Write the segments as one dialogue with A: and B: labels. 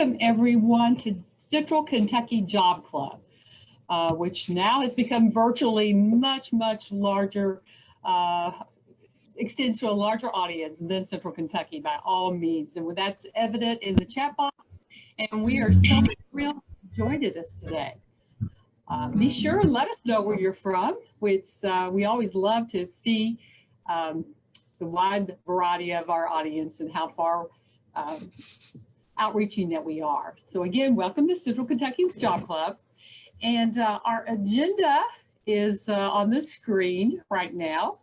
A: Welcome everyone to Central Kentucky Job Club, which now has become virtually much larger, extends to a larger audience than Central Kentucky by all means. And that's evident in the chat box. And we are so thrilled you joined us today. Be sure and let us know where you're from. We always love to see the wide variety of our audience and how far outreaching that we are. So again, welcome to Central Kentucky's Job Club. And our agenda is on the screen right now.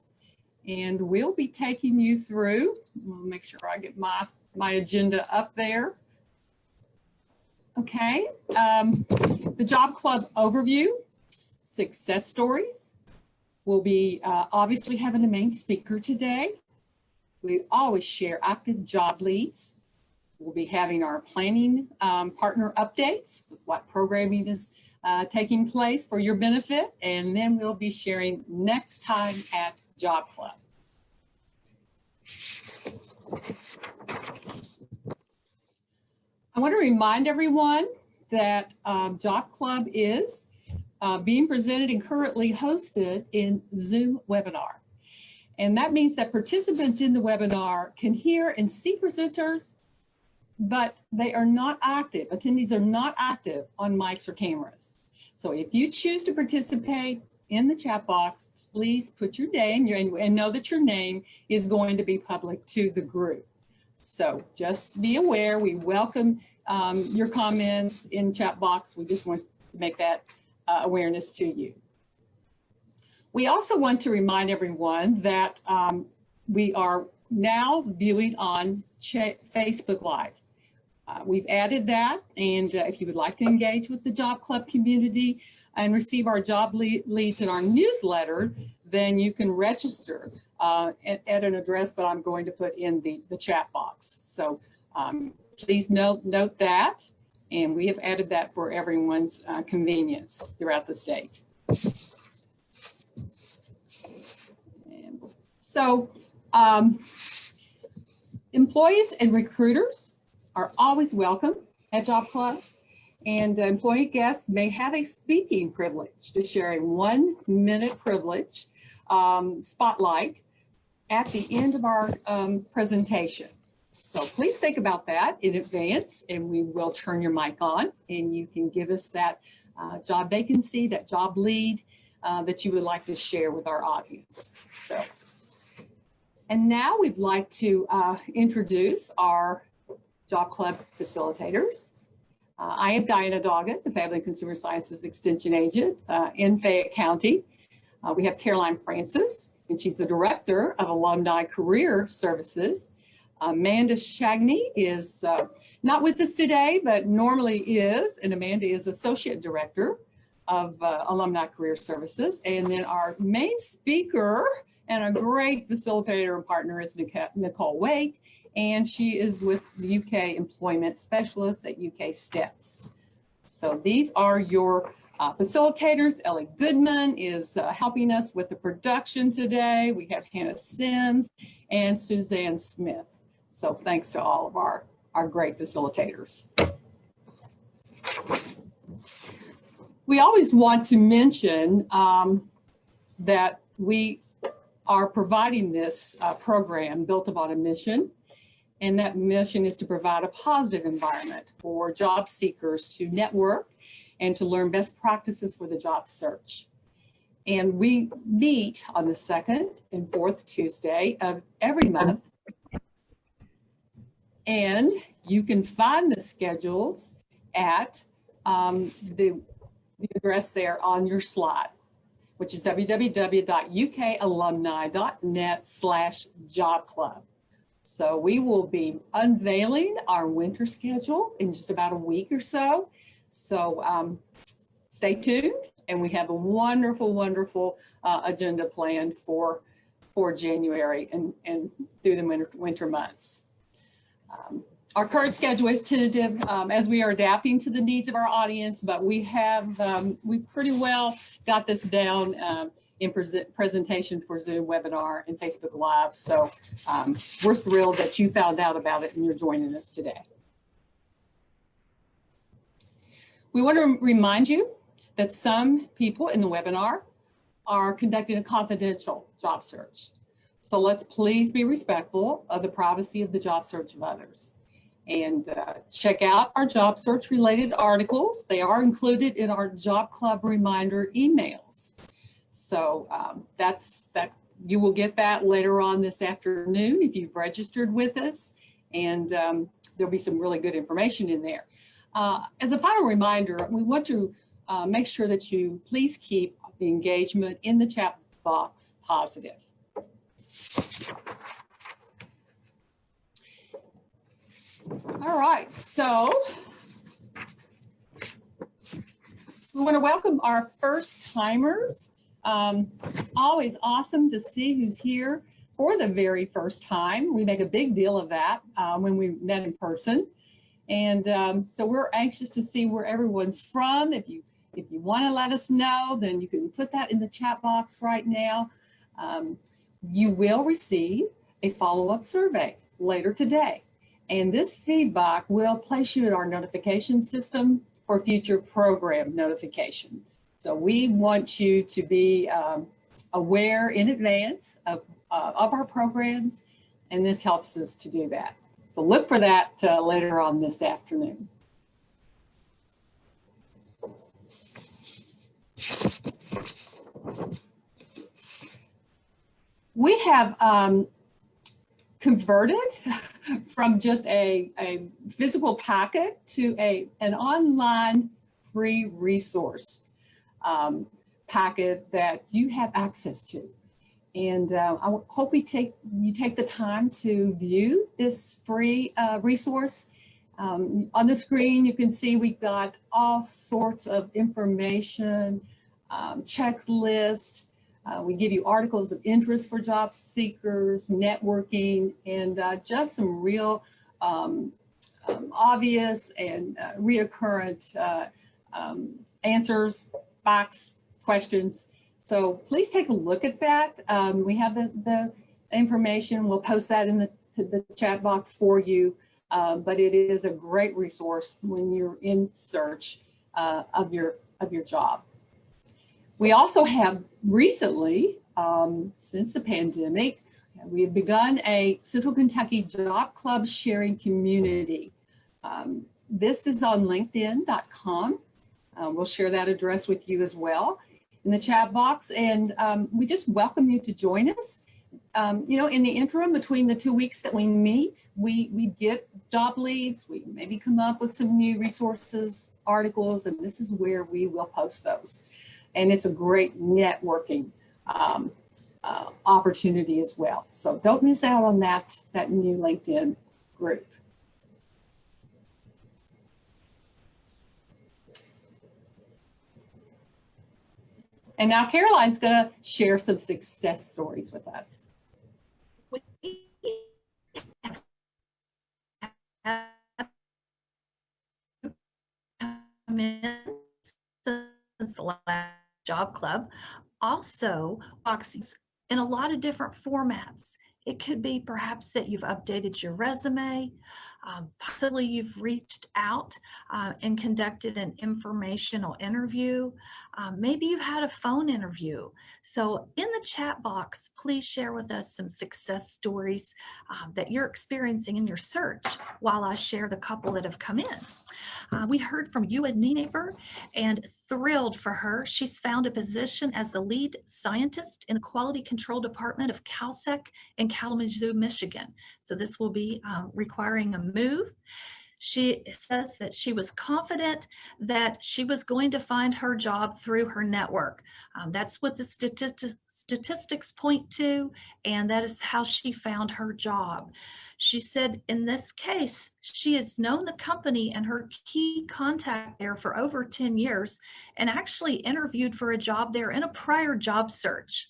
A: And we'll be taking you through, I'll make sure I get my agenda up there. Okay, the Job Club overview, success stories. We'll be obviously having a main speaker today. We always share active job leads. We'll be having our planning partner updates with what programming is taking place for your benefit. And then we'll be sharing next time at Job Club. I want to remind everyone that Job Club is being presented and currently hosted in Zoom webinar. And that means that participants in the webinar can hear and see presenters, but they are not active. Attendees are not active on mics or cameras. So if you choose to participate in the chat box, please put your name and know that your name is going to be public to the group. So just be aware, we welcome your comments in chat box. We just want to make that awareness to you. We also want to remind everyone that we are now viewing on Facebook Live. We've added that, and if you would like to engage with the Job Club community and receive our job leads in our newsletter, then you can register at an address that I'm going to put in the chat box. So please note that, and we have added that for everyone's convenience throughout the state. And so employees and recruiters are always welcome at Job Club, and employee guests may have a speaking privilege to share a 1-minute privilege spotlight at the end of our presentation. So please think about that in advance, and we will turn your mic on, and you can give us that job vacancy, that job lead that you would like to share with our audience. So, and now we'd like to introduce our Job Club facilitators. I am Diana Doggett, the Family and Consumer Sciences Extension Agent in Fayette County. We have Caroline Francis, and she's the Director of Alumni Career Services. Amanda Shagney is not with us today, but normally is, and Amanda is Associate Director of Alumni Career Services. And then our main speaker and a great facilitator and partner is Nicole Waite, and she is with the UK Employment Specialist at UK STEPS. So these are your facilitators. Ellie Goodman is helping us with the production today. We have Hannah Sims and Suzanne Smith. So thanks to all of our great facilitators. We always want to mention that we are providing this program built upon a mission. And that mission is to provide a positive environment for job seekers to network and to learn best practices for the job search. And we meet on the 2nd and 4th Tuesday of every month. And you can find the schedules at the address there on your slide, which is www.ukalumni.net/jobclub. So we will be unveiling our winter schedule in just about a week or so. So stay tuned, and we have a wonderful agenda planned for January and through the winter months. Our current schedule is tentative as we are adapting to the needs of our audience, but we pretty well got this down in presentation for Zoom webinar and Facebook Live. So we're thrilled that you found out about it and you're joining us today. We want to remind you that some people in the webinar are conducting a confidential job search. So let's please be respectful of the privacy of the job search of others. And check out our job search related articles. They are included in our Job Club reminder emails. So you will get that later on this afternoon if you've registered with us, and there'll be some really good information in there. As a final reminder, we want to make sure that you please keep the engagement in the chat box positive. All right, so we want to welcome our first timers. Always awesome to see who's here for the very first time. We make a big deal of that when we met in person. And so we're anxious to see where everyone's from. If you want to let us know, then you can put that in the chat box right now. You will receive a follow-up survey later today. And this feedback will place you in our notification system for future program notification. So we want you to be aware in advance of our programs, and this helps us to do that. So look for that later on this afternoon. We have converted from just a physical packet to an online free resource packet that you have access to. And I hope you take the time to view this free resource. On the screen, you can see we've got all sorts of information, checklist. We give you articles of interest for job seekers, networking, and just some real obvious and reoccurrent answers, box questions. So please take a look at that. We have the information. We'll post that in the chat box for you. But it is a great resource when you're in search of your job. We also have recently, since the pandemic, we have begun a Central Kentucky Job Club sharing community. This is on linkedin.com. We'll share that address with you as well in the chat box, and we just welcome you to join us. You know, in the interim between the 2 weeks that we meet, we get job leads, we maybe come up with some new resources, articles, and this is where we will post those. And it's a great networking opportunity as well. So don't miss out on that new LinkedIn group. And now Caroline's going to share some success stories with us.
B: Since the last job club, also boxes in a lot of different formats. It could be perhaps that you've updated your resume, possibly you've reached out and conducted an informational interview. Maybe you've had a phone interview. So in the chat box, please share with us some success stories that you're experiencing in your search while I share the couple that have come in. We heard from you and neighbor, and thrilled for her. She's found a position as the lead scientist in the quality control department of CalSec in Kalamazoo, Michigan. So this will be requiring a move. She says that she was confident that she was going to find her job through her network. That's what the statistics point to, and that is how she found her job. She said in this case, she has known the company and her key contact there for over 10 years and actually interviewed for a job there in a prior job search.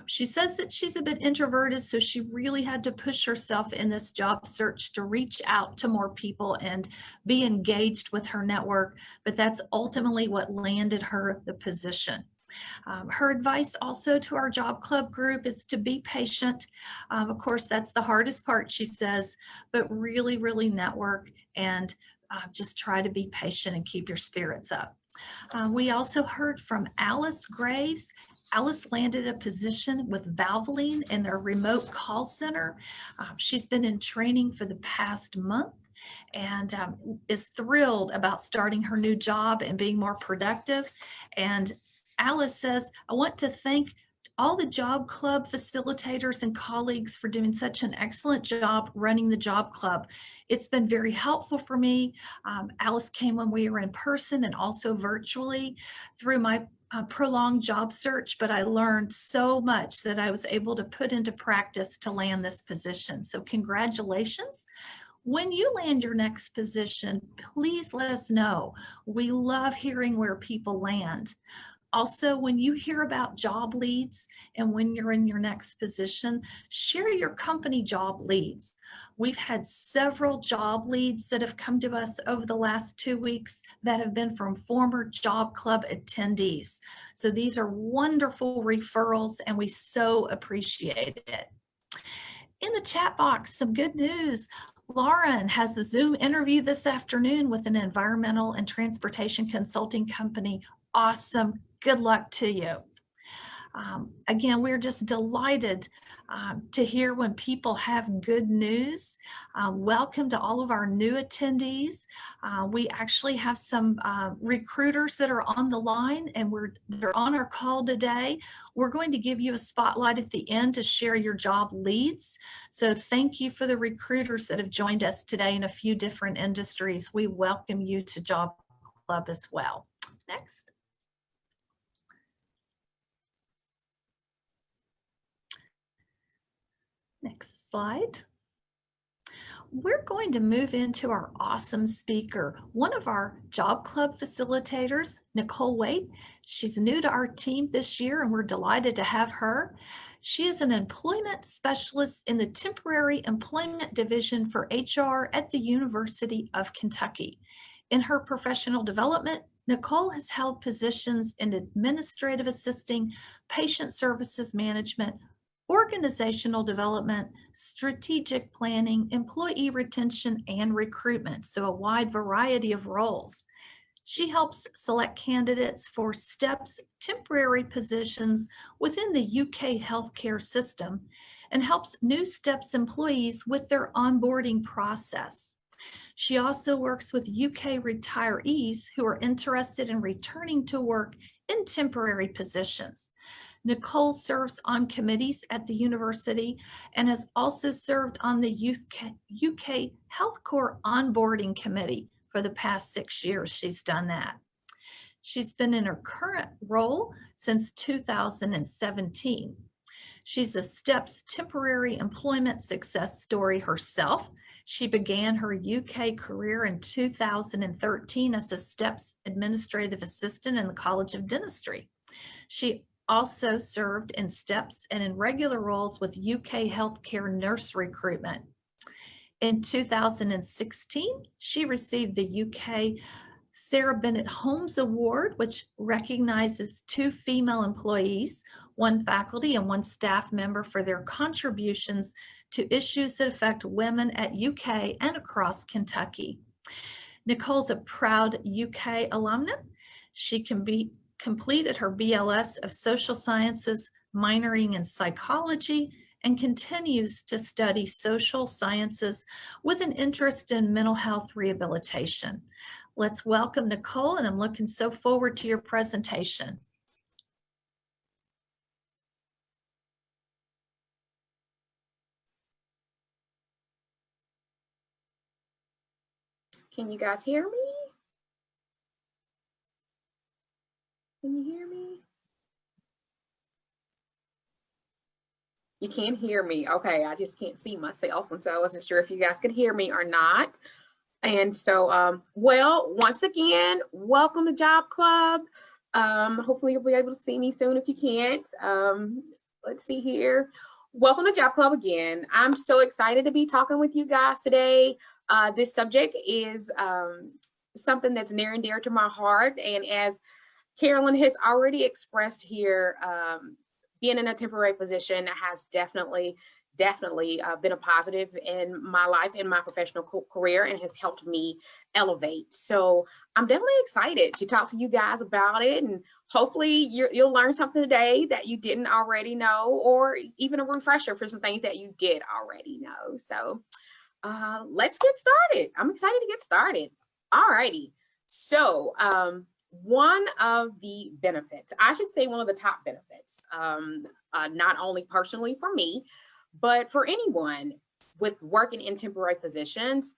B: She says that she's a bit introverted, so she really had to push herself in this job search to reach out to more people and be engaged with her network, but that's ultimately what landed her the position. Her advice also to our job club group is to be patient. Of course, that's the hardest part, she says, but really, really network and just try to be patient and keep your spirits up. We also heard from Alice Graves. Alice landed a position with Valvoline in their remote call center. She's been in training for the past month and is thrilled about starting her new job and being more productive. And Alice says, I want to thank all the job club facilitators and colleagues for doing such an excellent job running the job club. It's been very helpful for me. Alice came when we were in person and also virtually through my prolonged job search, but I learned so much that I was able to put into practice to land this position. So congratulations. When you land your next position, please let us know. We love hearing where people land. Also, when you hear about job leads and when you're in your next position, share your company job leads. We've had several job leads that have come to us over the last 2 weeks that have been from former job club attendees. So these are wonderful referrals and we so appreciate it. In the chat box, some good news. Lauren has a Zoom interview this afternoon with an environmental and transportation consulting company. Awesome. Good luck to you. Again, we're just delighted to hear when people have good news. Welcome to all of our new attendees. We actually have some recruiters that are on the line and they're on our call today. We're going to give you a spotlight at the end to share your job leads. So thank you for the recruiters that have joined us today in a few different industries. We welcome you to Job Club as well. Next. Next slide. We're going to move into our awesome speaker, one of our job club facilitators, Nicole Waite. She's new to our team this year and we're delighted to have her. She is an employment specialist in the temporary employment division for HR at the University of Kentucky. In her professional development, Nicole has held positions in administrative assisting, patient services management, organizational development, strategic planning, employee retention, and recruitment, so a wide variety of roles. She helps select candidates for STEP's temporary positions within the UK healthcare system and helps new STEP's employees with their onboarding process. She also works with UK retirees who are interested in returning to work in temporary positions. Nicole serves on committees at the university and has also served on the UK Health Corps Onboarding Committee for the past 6 years. She's done that. She's been in her current role since 2017. She's a STEP's temporary employment success story herself. She began her UK career in 2013 as a STEP's administrative assistant in the College of Dentistry. She also served in STEPS and in regular roles with UK healthcare nurse recruitment. In 2016, she received the UK Sarah Bennett Holmes Award, which recognizes 2 female employees, 1 faculty and 1 staff member, for their contributions to issues that affect women at UK and across Kentucky. Nicole's a proud UK alumna. She completed her BLS of Social Sciences, minoring in psychology, and continues to study social sciences with an interest in mental health rehabilitation. Let's welcome Nicole, and I'm looking so forward to your presentation.
C: Can you guys hear me? Can you hear me? You can't hear me. Okay, I just can't see myself, and so I wasn't sure if you guys could hear me or not. And so, well, once again, welcome to Job Club. Hopefully you'll be able to see me soon if you can't. Let's see here. Welcome to Job Club again. I'm so excited to be talking with you guys today. This subject is something that's near and dear to my heart. And as Carolyn has already expressed here, being in a temporary position has definitely definitely been a positive in my life, in my professional career, and has helped me elevate. So I'm definitely excited to talk to you guys about it, and hopefully you'll learn something today that you didn't already know, or even a refresher for some things that you did already know. So let's get started. I'm excited to get started. All righty. So one of the benefits, I should say one of the top benefits, not only personally for me, but for anyone with working in temporary positions,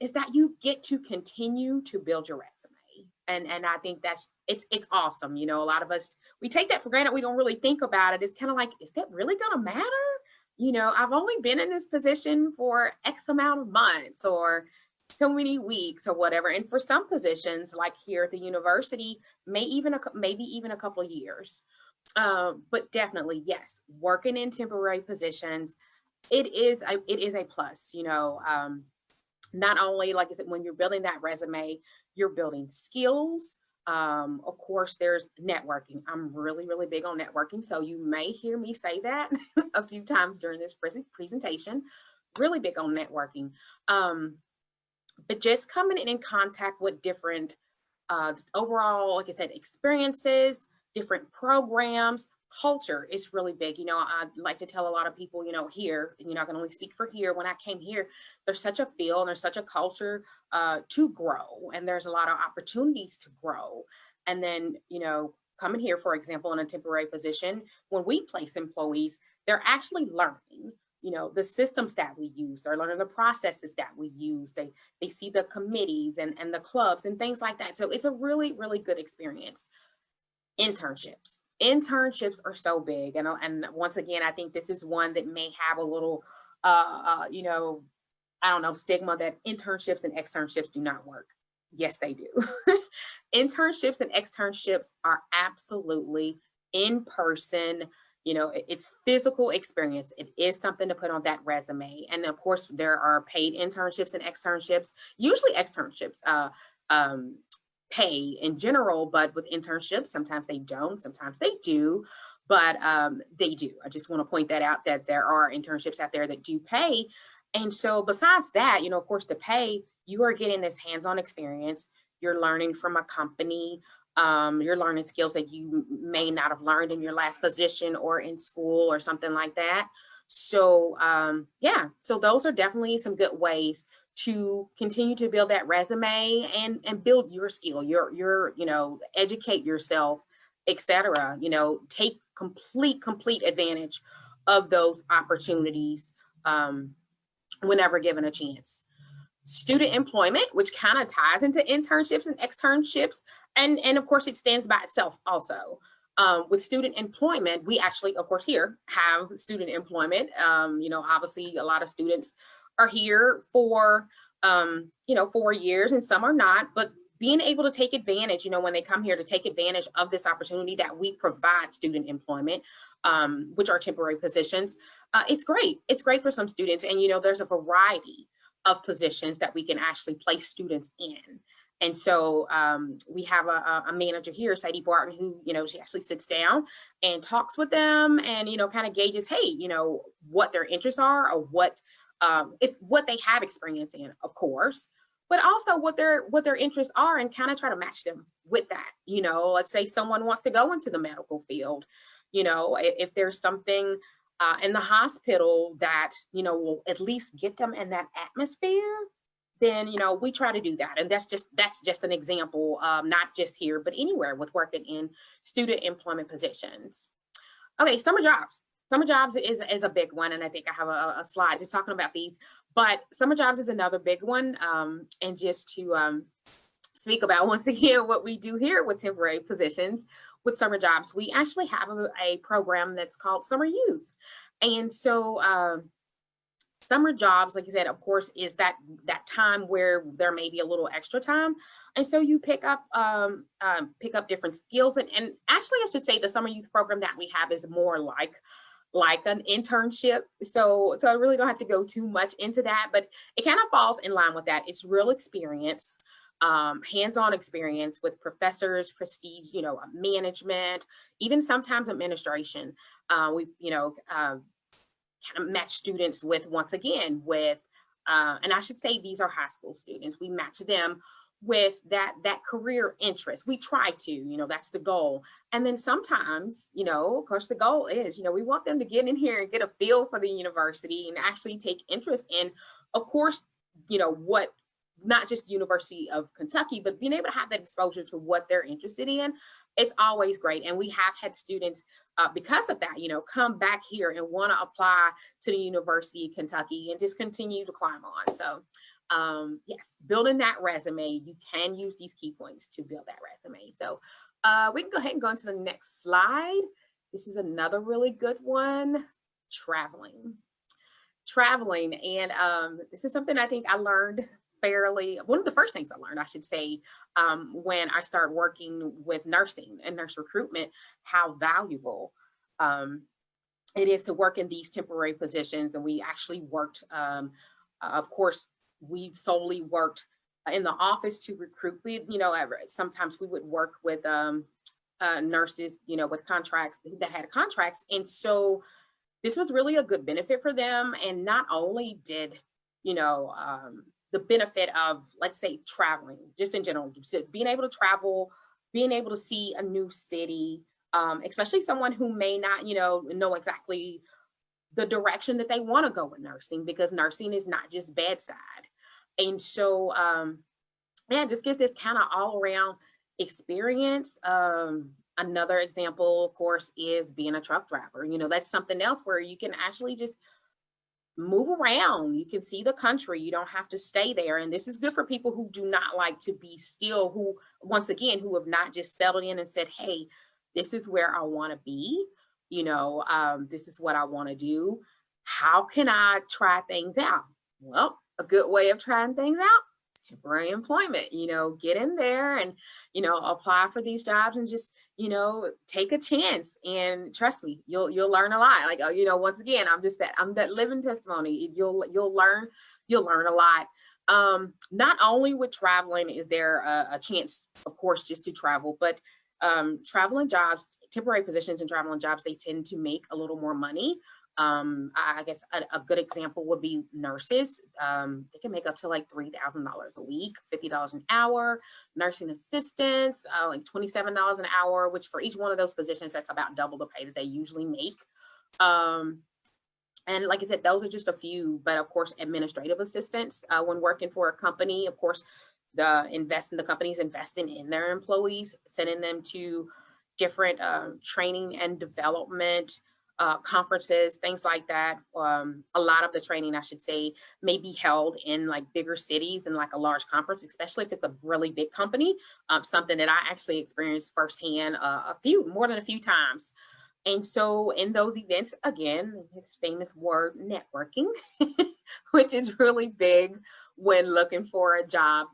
C: is that you get to continue to build your resume. And I think it's awesome. You know, a lot of us, we take that for granted. We don't really think about it. It's kind of like, is that really gonna matter? You know, I've only been in this position for X amount of months or so many weeks or whatever. And for some positions, like here at the university, maybe even a couple of years. But definitely, yes, working in temporary positions, it is a plus. You know, not only, like I said, when you're building that resume, you're building skills. Of course, there's networking. I'm really, really big on networking. So you may hear me say that a few times during this presentation, really big on networking. But just coming in contact with different, overall, like I said, experiences, different programs, culture is really big. You know, I like to tell a lot of people, you know, here, and you know, I can only speak for here. When I came here, there's such a feel and there's such a culture to grow, and there's a lot of opportunities to grow. And then, you know, coming here, for example, in a temporary position, when we place employees, they're actually learning, you know, the systems that we use. They're learning the processes that we use. They see the committees and the clubs and things like that. So it's a really, really good experience. Internships are so big, and once again, I think this is one that may have a little you know, I don't know, stigma that internships and externships do not work. Yes, they do. Internships and externships are absolutely in person. You know, it's physical experience. It is something to put on that resume. And of course, there are paid internships and externships. Usually externships pay in general, but with internships, sometimes they don't, sometimes they do, but they do. I just want to point that out, that there are internships out there that do pay. And so besides that, you know, of course, the pay, you are getting this hands-on experience. You're learning from a company. You're learning skills that you may not have learned in your last position or in school or something like that. So yeah, so those are definitely some good ways to continue to build that resume and build your skill, your you know, educate yourself, etc. You know, take complete advantage of those opportunities whenever given a chance. Student employment, which kind of ties into internships and externships, and of course it stands by itself also. With student employment, we actually, of course, here have student employment. You know, obviously a lot of students are here for, you know, 4 years, and some are not, but being able to take advantage, you know, when they come here, to take advantage of this opportunity that we provide student employment, which are temporary positions, it's great. It's great for some students. And, you know, there's a variety of positions that we can actually place students in. And so we have a manager here, Sadie Barton, who, you know, she actually sits down and talks with them and, you know, kind of gauges, hey, you know, what their interests are, or what they have experience in, of course, but also what their interests are, and kind of try to match them with that. You know, let's say someone wants to go into the medical field, you know, if there's something in the hospital that, you know, will at least get them in that atmosphere, then, you know, we try to do that. And that's just an example, not just here, but anywhere with working in student employment positions. Okay, summer jobs. Summer jobs is a big one, and I think I have a slide just talking about these, but summer jobs is another big one. And just to speak about, once again, what we do here with temporary positions, with summer jobs, we actually have a program that's called Summer Youth. And so summer jobs, like you said, of course, is that time where there may be a little extra time. And so you pick up different skills. And actually, I should say the summer youth program that we have is more like an internship. So I really don't have to go too much into that, but it kind of falls in line with that. It's real experience, hands-on experience with professors, prestige, you know, management, even sometimes administration. We, you know, kind of match students with, once again, with, and I should say these are high school students. We match them with that career interest. We try to, that's the goal. And then sometimes, of course, the goal is, we want them to get in here and get a feel for the university and actually take interest in, of course, what, not just the University of Kentucky, but being able to have that exposure to what they're interested in. It's always great. And we have had students, because of that, come back here and want to apply to the University of Kentucky and just continue to climb on. So yes, building that resume, you can use these key points to build that resume. So we can go ahead and go into the next slide. This is another really good one, traveling. And this is something I think I learned one of the first things I learned, I should say, when I started working with nursing and nurse recruitment, how valuable it is to work in these temporary positions. And we actually worked, of course, we solely worked in the office to recruit. Sometimes we would work with nurses, with contracts that had contracts. And so this was really a good benefit for them. And not only did, the benefit of, let's say, traveling, just in general, being able to travel, being able to see a new city, especially someone who may not, know exactly the direction that they want to go in nursing, because nursing is not just bedside. And so, yeah, just gives this kind of all around experience. Another example, of course, is being a truck driver. That's something else where you can actually just move around. You can see the country. You don't have to stay there. And this is good for people who do not like to be still, who, once again, who have not just settled in and said, hey, this is where I want to be. This is what I want to do. How can I try things out? Well, a good way of trying things out is temporary employment. Get in there and, apply for these jobs and just, take a chance. And trust me, you'll learn a lot. Like, once again, I'm that living testimony. You'll learn a lot. Not only with traveling is there a chance, of course, just to travel, but traveling jobs, temporary positions and traveling jobs, they tend to make a little more money. I guess a good example would be nurses. They can make up to like $3,000 a week, $50 an hour. Nursing assistants, like $27 an hour, which for each one of those positions, that's about double the pay that they usually make. And like I said, those are just a few, but of course, administrative assistants, when working for a company, of course, the companies investing in their employees, sending them to different training and development conferences, things like that. A lot of the training, I should say, may be held in like bigger cities and like a large conference, especially if it's a really big company, something that I actually experienced firsthand more than a few times. And so in those events, again, his famous word, networking, which is really big when looking for a job.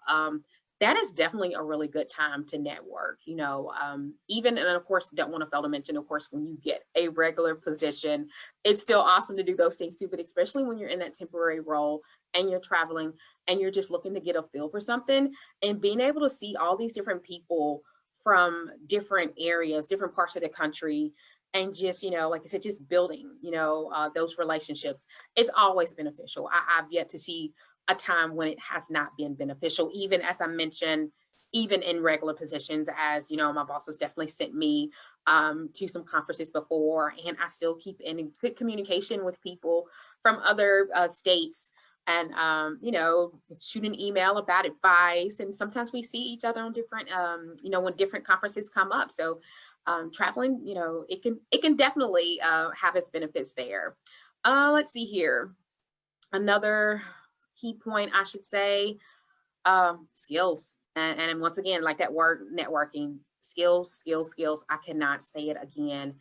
C: That is definitely a really good time to network, even, and of course, don't want to fail to mention, of course, when you get a regular position, it's still awesome to do those things too, but especially when you're in that temporary role and you're traveling and you're just looking to get a feel for something, and being able to see all these different people from different areas, different parts of the country, and just, like I said, just building, those relationships, it's always beneficial. I've yet to see a time when it has not been beneficial, even as I mentioned, even in regular positions, as my boss has definitely sent me to some conferences before, and I still keep in good communication with people from other states, and shoot an email about advice. And sometimes we see each other on different, when different conferences come up. So traveling, it can definitely have its benefits there. Let's see here. Another key point, I should say, skills. And once again, like that word, networking, skills. I cannot say it again.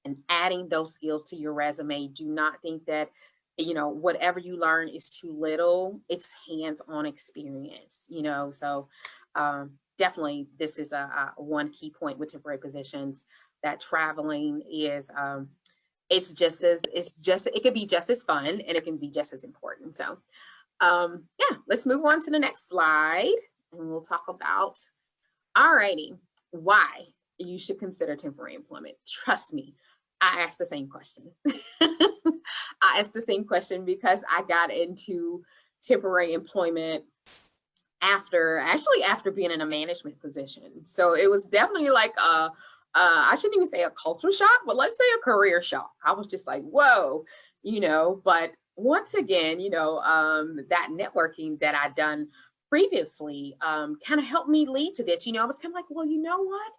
C: And adding those skills to your resume, do not think that, whatever you learn is too little. It's hands-on experience, so definitely this is a one key point with temporary positions, that traveling is, it could be just as fun, and it can be just as important. So yeah, let's move on to the next slide, and we'll talk about, alrighty, why you should consider temporary employment. Trust me, I asked the same question. I asked the same question because I got into temporary employment after being in a management position. So it was definitely like I shouldn't even say a culture shock, but let's say a career shock. I was just like, whoa, but once again, that networking that I'd done previously kind of helped me lead to this. I was kind of like, well, you know what?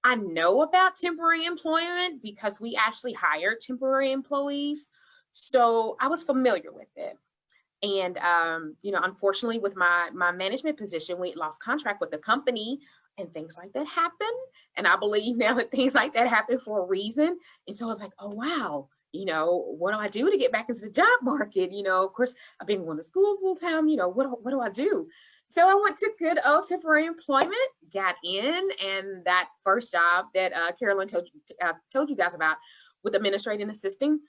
C: I know about temporary employment because we actually hire temporary employees. So I was familiar with it. And, unfortunately with my management position, we lost contract with the company and things like that happen. And I believe now that things like that happen for a reason. And so I was like, oh, wow, what do I do to get back into the job market? Of course, I've been going to school full time, what do I do? So I went to good old temporary employment, got in, and that first job that Carolyn told you guys about with administrative assisting,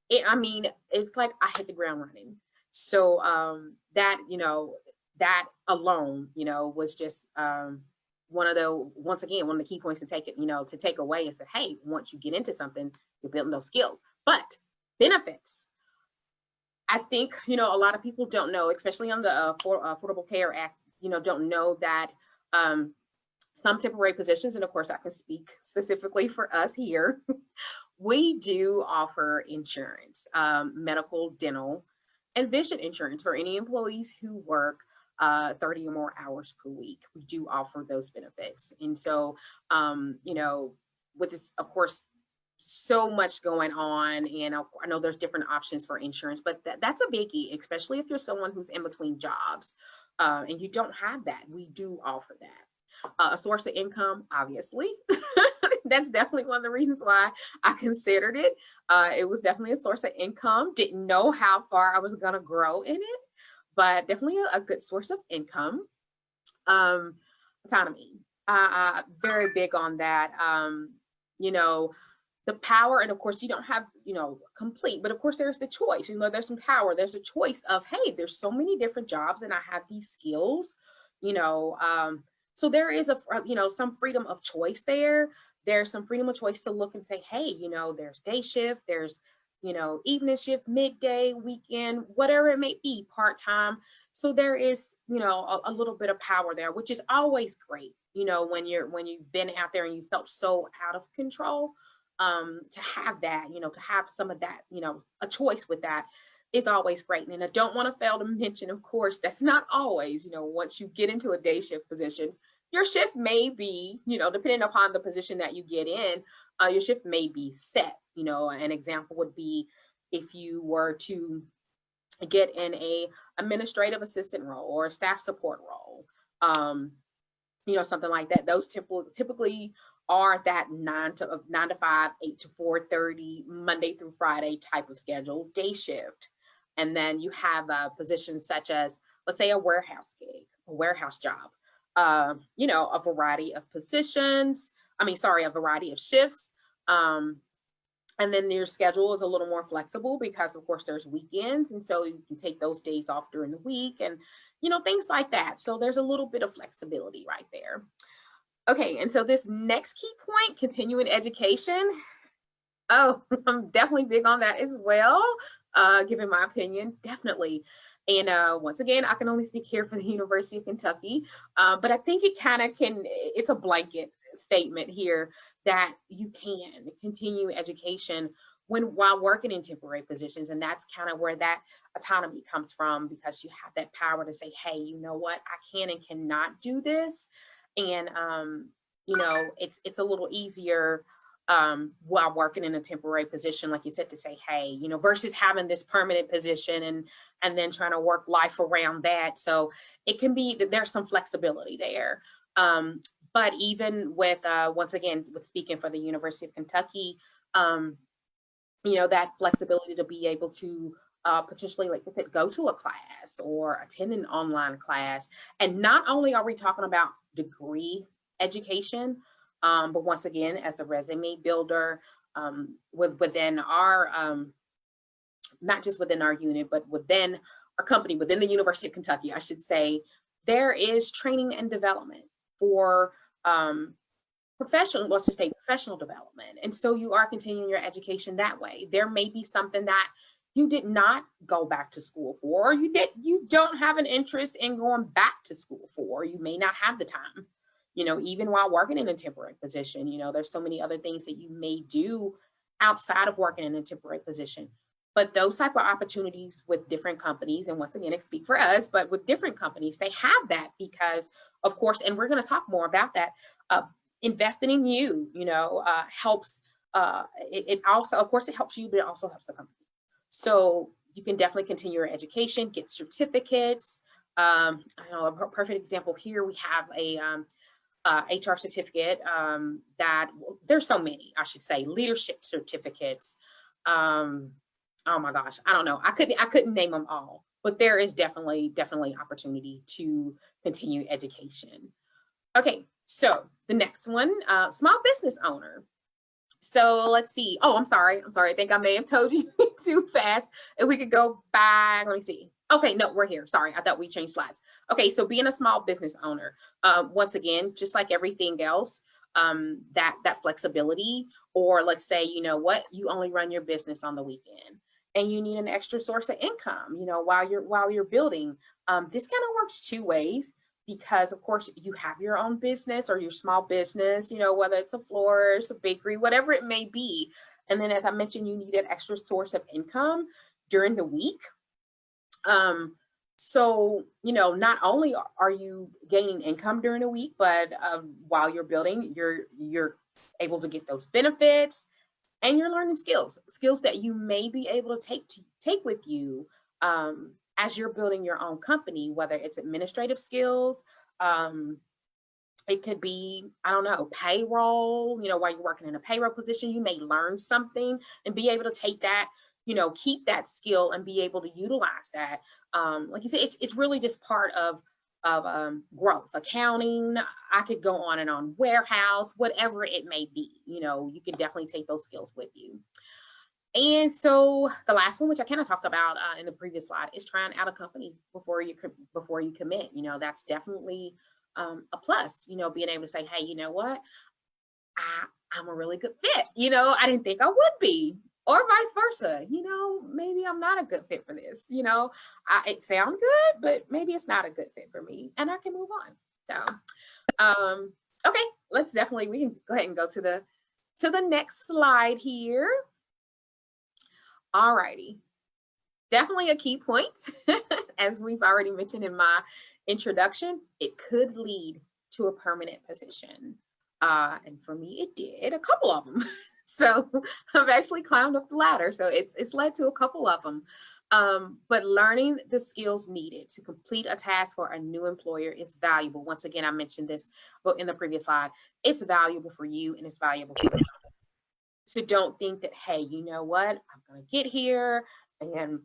C: it's like I hit the ground running. So that alone, was just one of the key points to take away is that, hey, once you get into something, you're building those skills. But benefits, I think, a lot of people don't know, especially on the Affordable Care Act, don't know that some temporary positions, and of course I can speak specifically for us here, we do offer insurance, medical, dental, and vision insurance for any employees who work 30 or more hours per week. We do offer those benefits. And so, with this, of course, so much going on, and I know there's different options for insurance, but that's a biggie, especially if you're someone who's in between jobs and you don't have that. We do offer that. A source of income, obviously. That's definitely one of the reasons why I considered it. It was definitely a source of income. Didn't know how far I was going to grow in it, but definitely a good source of income. Autonomy, very big on that. The power, and of course you don't have, complete, but of course there's the choice, there's some power, there's a choice of, hey, there's so many different jobs and I have these skills, so there is some freedom of choice there. There's some freedom of choice to look and say, hey, there's day shift, there's, evening shift, midday, weekend, whatever it may be, part-time. So there is, a little bit of power there, which is always great, when you've been out there and you felt so out of control. To have that, to have some of that, a choice with that is always great. And I don't want to fail to mention, of course, that's not always, once you get into a day shift position, your shift may be, depending upon the position that you get in, your shift may be set. An example would be if you were to get in a administrative assistant role or a staff support role, something like that. Those typically are that 9 to 5, 8 to 4:30, Monday through Friday type of schedule, day shift. And then you have positions such as, let's say, a warehouse gig, a warehouse job, a variety of positions, a variety of shifts. And then your schedule is a little more flexible because, of course, there's weekends. And so you can take those days off during the week and, things like that. So there's a little bit of flexibility right there. Okay, and so this next key point, continuing education. Oh, I'm definitely big on that as well, giving my opinion, definitely. And once again, I can only speak here for the University of Kentucky, but I think it kind of it's a blanket statement here that you can continue education while working in temporary positions. And that's kind of where that autonomy comes from, because you have that power to say, hey, you know what, I can and cannot do this. And, it's a little easier while working in a temporary position, like you said, to say, hey, versus having this permanent position and then trying to work life around that. So it can be that there's some flexibility there. But even with, once again, with speaking for the University of Kentucky, that flexibility to be able to potentially, like I said, go to a class or attend an online class. And not only are we talking about degree education, but once again, as a resume builder, within our, not just within our unit, but within our company, within the University of Kentucky, I should say, there is training and development for let's just say professional development. And so you are continuing your education that way. There may be something that you did not go back to school for, or you don't have an interest in going back to school for, you may not have the time, even while working in a temporary position. There's so many other things that you may do outside of working in a temporary position. But those type of opportunities with different companies, and once again, I speak for us, but with different companies, they have that because, of course, and we're going to talk more about that, investing in you, helps. It also, of course, it helps you, but it also helps the company. So you can definitely continue your education, get certificates. I know a perfect example here, we have a HR certificate that, there's so many, I should say, leadership certificates. Oh my gosh, I don't know. I couldn't name them all, but there is definitely opportunity to continue education. Okay, so the next one, small business owner. So let's see. Oh, I'm sorry. I think I may have told you too fast. If we could go back, let me see. Okay, no, we're here. Sorry, I thought we changed slides. Okay, so being a small business owner, once again, just like everything else, that flexibility, or let's say, you only run your business on the weekend and you need an extra source of income, while you're building. This kind of works two ways. Because of course you have your own business or your small business, whether it's a florist, a bakery, whatever it may be. And then, as I mentioned, you need an extra source of income during the week. So, not only are you gaining income during the week, but while you're building, you're able to get those benefits, and you're learning skills that you may be able to take with you as you're building your own company, whether it's administrative skills, it could be, I don't know, payroll, while you're working in a payroll position, you may learn something and be able to take that, keep that skill and be able to utilize that. Like you said, it's really just part of growth, accounting. I could go on and on, warehouse, whatever it may be, you can definitely take those skills with you. And so the last one, which I kind of talked about in the previous slide, is trying out a company before you commit. That's definitely a plus. Being able to say, hey, you know what, I'm a really good fit. I didn't think I would be, or vice versa. Maybe I'm not a good fit for this. It sounds good, but maybe it's not a good fit for me, and I can move on. So, okay, we can go ahead and go to the next slide here. Alrighty, definitely a key point, as we've already mentioned in my introduction, it could lead to a permanent position. And for me, it did, a couple of them. So I've actually climbed up the ladder. So it's led to a couple of them. But learning the skills needed to complete a task for a new employer is valuable. Once again, I mentioned this in the previous slide. It's valuable for you and it's valuable for them. So don't think that, hey, you know what, I'm going to get here and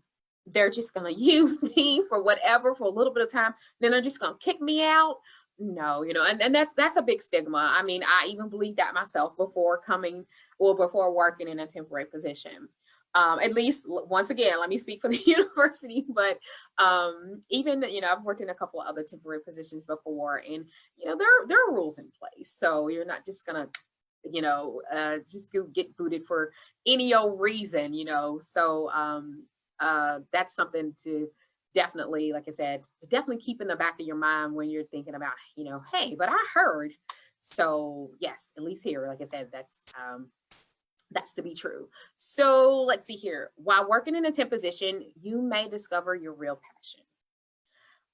C: they're just going to use me for whatever, for a little bit of time. Then they're just going to kick me out. No, and that's a big stigma. I mean, I even believed that myself before working in a temporary position. At least, once again, let me speak for the university, but even, I've worked in a couple of other temporary positions before, and, there are rules in place. So you're not just going to just go get booted for any old reason, so that's something to definitely, like I said, definitely keep in the back of your mind when you're thinking about, hey, but I heard. So yes, at least here, like I said, that's to be true. So let's see here. While working in a temp position, you may discover your real passion.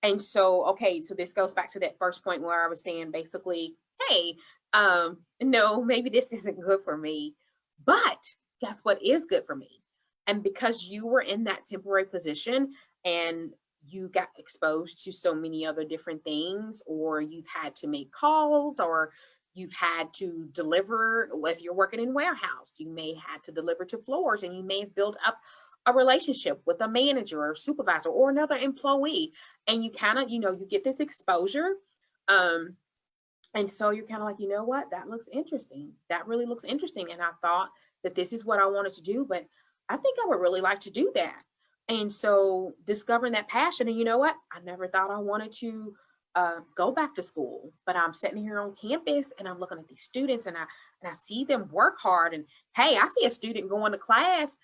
C: And so, okay, so this goes back to that first point where I was saying basically, hey, no, maybe this isn't good for me, but guess what is good for me? And because you were in that temporary position and you got exposed to so many other different things, or you've had to make calls, or you've had to deliver, if you're working in warehouse, you may have to deliver to floors, and you may have built up a relationship with a manager or supervisor or another employee, and you kind of, you get this exposure. And so you're kind of like, you know what, that looks interesting. That really looks interesting. And I thought that this is what I wanted to do, but I think I would really like to do that. And so discovering that passion, and you know what, I never thought I wanted to go back to school, but I'm sitting here on campus and I'm looking at these students and I see them work hard, and hey, I see a student going to class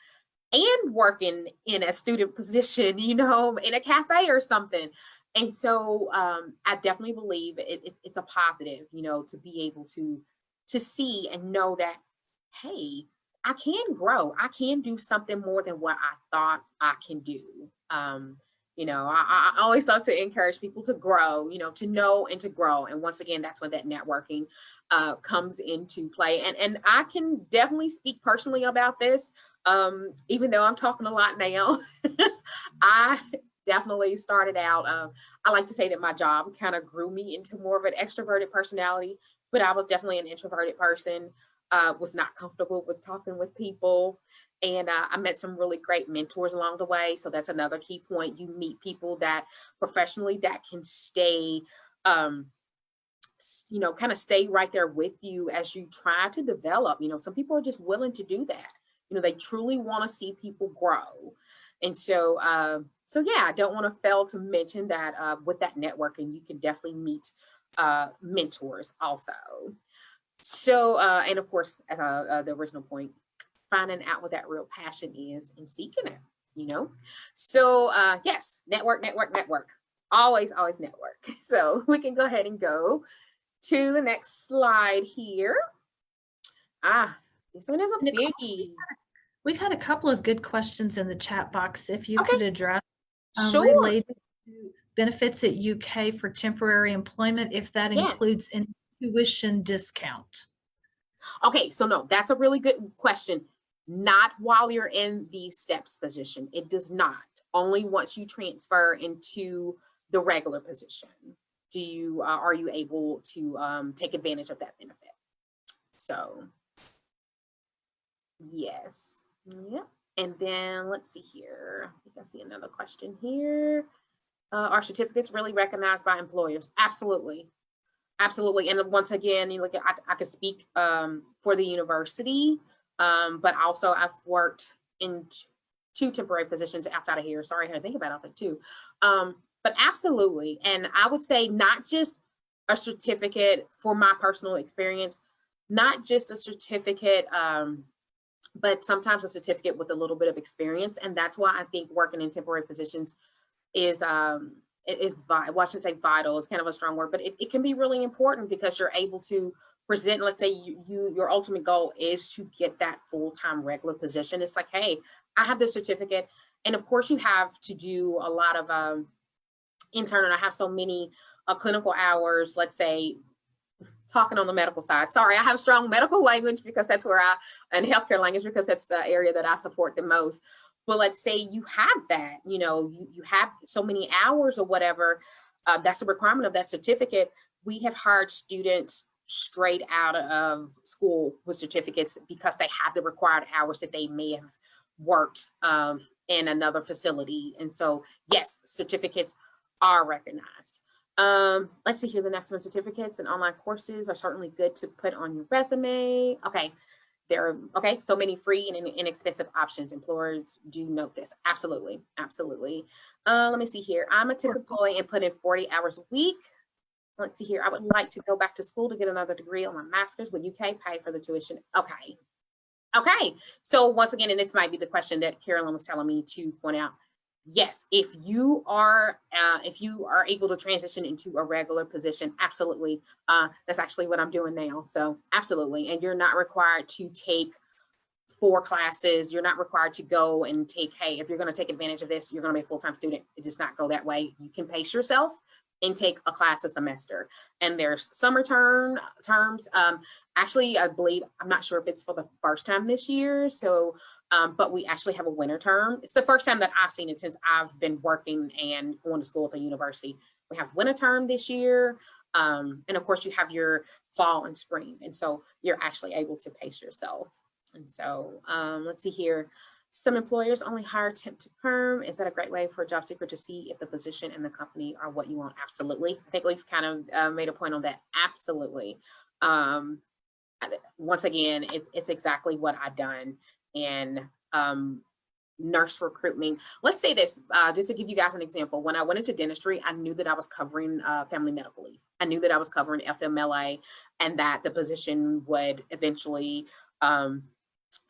C: and working in a student position, you know, in a cafe or something. And so I definitely believe it's a positive, you know, to be able to see and know that, hey, I can grow. I can do something more than what I thought I can do. You know, I always love to encourage people to grow, you know, to know and to grow. And once again, that's when that networking comes into play. And I can definitely speak personally about this. Even though I'm talking a lot now, I definitely started out, I like to say that my job kind of grew me into more of an extroverted personality, but I was definitely an introverted person, was not comfortable with talking with people. And I met some really great mentors along the way. So that's another key point. You meet people that professionally that can stay, you know, kind of stay right there with you as you try to develop. You know, some people are just willing to do that. You know, they truly want to see people grow. And so, so yeah, I don't want to fail to mention that with that networking, you can definitely meet mentors also. So, and of course, as the original point, finding out what that real passion is and seeking it, you know? So, yes, network, network, network. Always, always network. So we can go ahead and go to the next slide here. This one is a
B: Nicole,
C: biggie.
B: we've had a couple of good questions in the chat box. If you
C: Okay.
B: could address
C: Sure.
B: related to benefits at UK for temporary employment, if that
C: Yes.
B: includes any tuition discount.
C: Okay, so no, that's a really good question. Not while you're in the steps position. It does not. Only once you transfer into the regular position do you are you able to take advantage of that benefit. So yes, yeah. And then let's see here. I think I see another question here. Are certificates really recognized by employers? Absolutely. Absolutely. And once again, you look at, I could speak for the university, but also I've worked in two temporary positions outside of here. Sorry, I had to think about it too. But absolutely. And I would say not just a certificate for my personal experience, not just a certificate, but sometimes a certificate with a little bit of experience. And that's why I think working in temporary positions is vital. Well, I shouldn't say vital, it's kind of a strong word, but it can be really important because you're able to present, let's say your ultimate goal is to get that full-time regular position. It's like, hey, I have this certificate. And of course you have to do a lot of intern. I have so many clinical hours, let's say, talking on the medical side. Sorry, I have strong medical language because that's where and healthcare language because that's the area that I support the most. But let's say you have that, you know, you have so many hours or whatever, that's a requirement of that certificate. We have hired students straight out of school with certificates because they have the required hours that they may have worked in another facility. And so, yes, certificates are recognized. Let's see here, the next one, certificates and online courses are certainly good to put on your resume. Okay. There are, okay, so many free and inexpensive options. Employers do note this. Absolutely, absolutely. Let me see here. I'm a temp employee and put in 40 hours a week. Let's see here. I would like to go back to school to get another degree on my master's. Would UK pay for the tuition? Okay. Okay. So once again, and this might be the question that Carolyn was telling me to point out. Yes, if you are able to transition into a regular position, absolutely. That's actually what I'm doing now. So absolutely. And you're not required to take 4 classes. You're not required to go and take, hey, if you're going to take advantage of this, you're going to be a full-time student. It does not go that way. You can pace yourself and take a class a semester. And there's summer terms. Actually, I believe, I'm not sure if it's for the first time this year. So but we actually have a winter term. It's the first time that I've seen it since I've been working and going to school at the university. We have winter term this year. And of course you have your fall and spring. And so you're actually able to pace yourself. And so let's see here. Some employers only hire temp to perm. Is that a great way for a job seeker to see if the position and the company are what you want? Absolutely. I think we've kind of made a point on that. Absolutely. Once again, it's exactly what I've done. And nurse recruitment. Let's say this, just to give you guys an example. When I went into dentistry, I knew that I was covering family medical leave. I knew that I was covering FMLA and that the position would eventually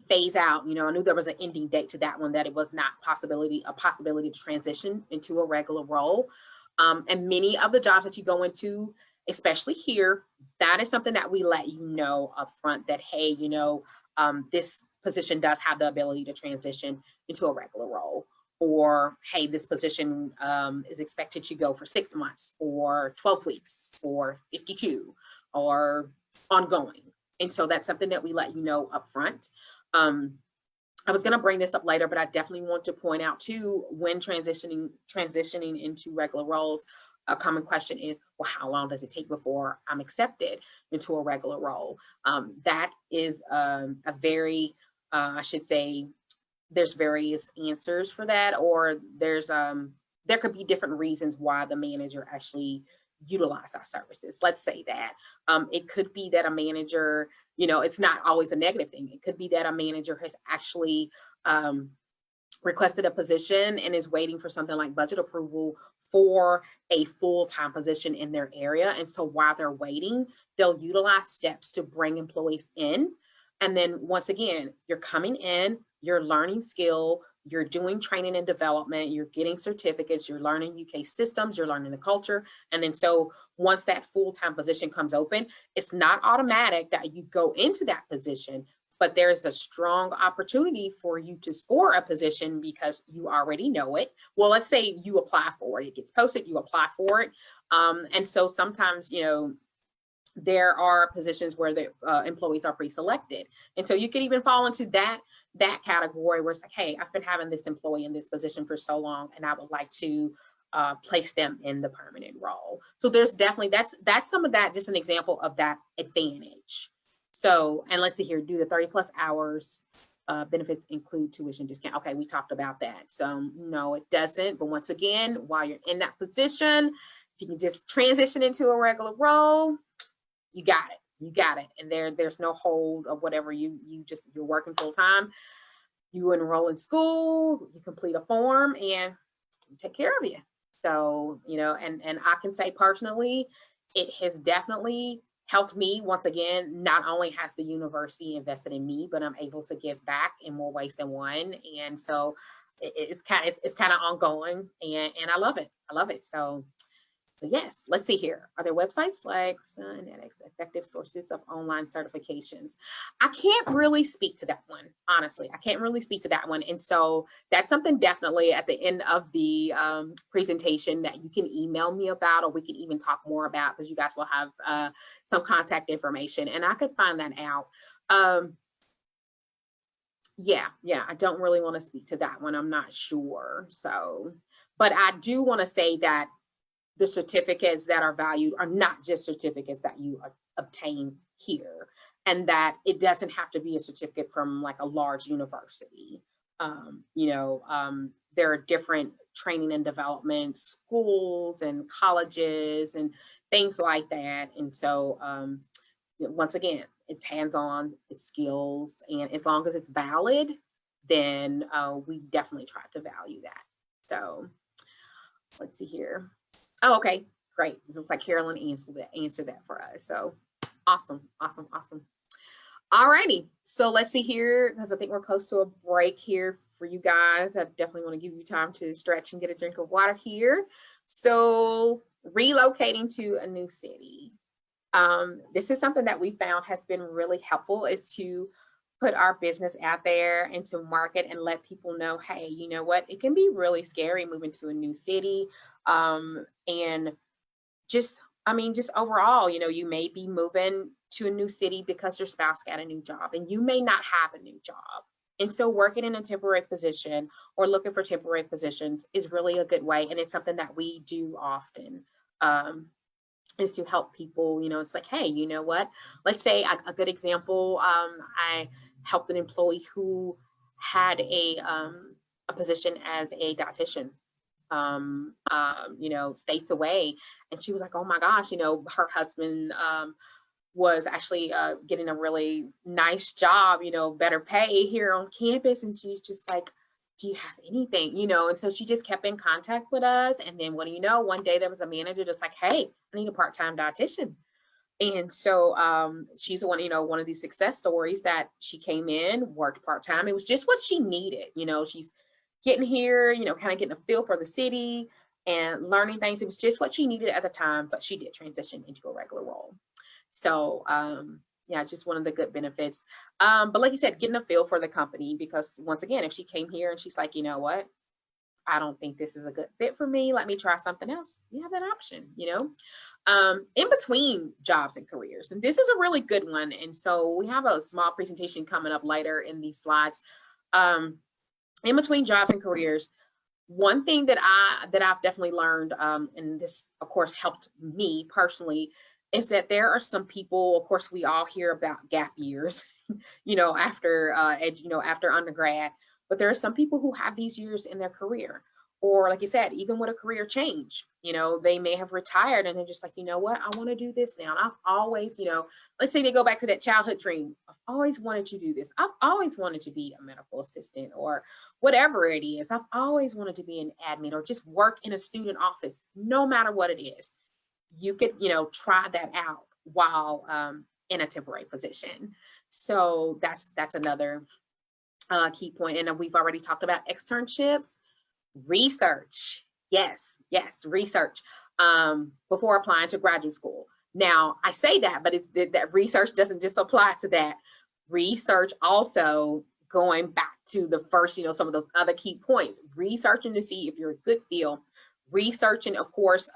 C: phase out. I knew there was an ending date to that one, that it was not a possibility to transition into a regular role. And many of the jobs that you go into, especially here, that is something that we let you know up front, that, hey, this position does have the ability to transition into a regular role. Or, hey, this position is expected to go for 6 months or 12 weeks or 52 or ongoing. And so that's something that we let you know up front. I was going to bring this up later, but I definitely want to point out too, when transitioning into regular roles, a common question is, well, how long does it take before I'm accepted into a regular role? That is a very, I should say, there's various answers for that, or there could be different reasons why the manager actually utilize our services. Let's say that it could be that a manager, it's not always a negative thing. It could be that a manager has actually requested a position and is waiting for something like budget approval for a full-time position in their area. And so while they're waiting, they'll utilize steps to bring employees in. And then once again, you're coming in, you're learning skill, you're doing training and development, you're getting certificates, you're learning UK systems, you're learning the culture. And then so once that full-time position comes open, it's not automatic that you go into that position, but there's a strong opportunity for you to score a position because you already know it. Well, let's say you apply for it, it gets posted, you apply for it. And so sometimes, there are positions where the employees are pre-selected. And so you could even fall into that category where it's like, hey, I've been having this employee in this position for so long, and I would like to place them in the permanent role. So there's definitely, that's some of that, just an example of that advantage. So, and let's see here, do the 30 plus hours benefits include tuition discount? Okay, we talked about that. So no, it doesn't. But once again, while you're in that position, if you can just transition into a regular role, you got it. And there's no hold of whatever you're working full time. You enroll in school, you complete a form, and we take care of you. So, and I can say personally, it has definitely helped me. Once again, not only has the university invested in me, but I'm able to give back in more ways than one. And so it's kind of ongoing, and I love it. So yes, let's see here. Are there websites like effective sources of online certifications? I can't really speak to that one, honestly. I can't really speak to that one. And so that's something definitely at the end of the presentation that you can email me about, or we can even talk more about, because you guys will have some contact information and I could find that out. Yeah, I don't really want to speak to that one. I'm not sure. So, but I do want to say that the certificates that are valued are not just certificates that you obtain here, and that it doesn't have to be a certificate from like a large university. There are different training and development schools and colleges and things like that. And so once again, it's hands-on, it's skills, and as long as it's valid, then we definitely try to value that. So let's see here. Oh, okay, great. It looks like Carolyn answered that for us. So awesome. All righty. So let's see here, because I think we're close to a break here for you guys. I definitely want to give you time to stretch and get a drink of water here. So relocating to a new city. This is something that we found has been really helpful, is to put our business out there and to market and let people know, hey, you know what, it can be really scary moving to a new city. And just overall, you may be moving to a new city because your spouse got a new job and you may not have a new job. And so working in a temporary position or looking for temporary positions is really a good way. And it's something that we do often, is to help people. It's like, hey, you know what, let's say a good example, I helped an employee who had a position as a dietitian, states away. And she was like, oh my gosh, her husband was actually getting a really nice job, better pay here on campus. And she's just like, do you have anything, And so she just kept in contact with us. And then what do you know, one day there was a manager just like, hey, I need a part-time dietitian. And so she's one, one of these success stories that she came in, worked part-time. It was just what she needed. She's getting here, kind of getting a feel for the city and learning things. It was just what she needed at the time, but she did transition into a regular role. So yeah, just one of the good benefits. But like you said, getting a feel for the company, because once again, if she came here and she's like, you know what, I don't think this is a good fit for me, let me try something else. You have that option, in between jobs and careers. And this is a really good one. And so we have a small presentation coming up later in these slides. In between jobs and careers, one thing that I've definitely learned, and this of course helped me personally, is that there are some people, of course, we all hear about gap years, after after undergrad, but there are some people who have these years in their career, or like you said, even with a career change, they may have retired and they're just like, you know what, I want to do this now. And I've always, let's say they go back to that childhood dream. I've always wanted to do this. I've always wanted to be a medical assistant or whatever it is. I've always wanted to be an admin or just work in a student office, no matter what it is. You could, try that out while in a temporary position. So that's another key point. And we've already talked about externships. Research, yes, research before applying to graduate school. Now, I say that, but it's that research doesn't just apply to that. Research also, going back to the first, some of those other key points, researching to see if you're a good fit, researching, of course,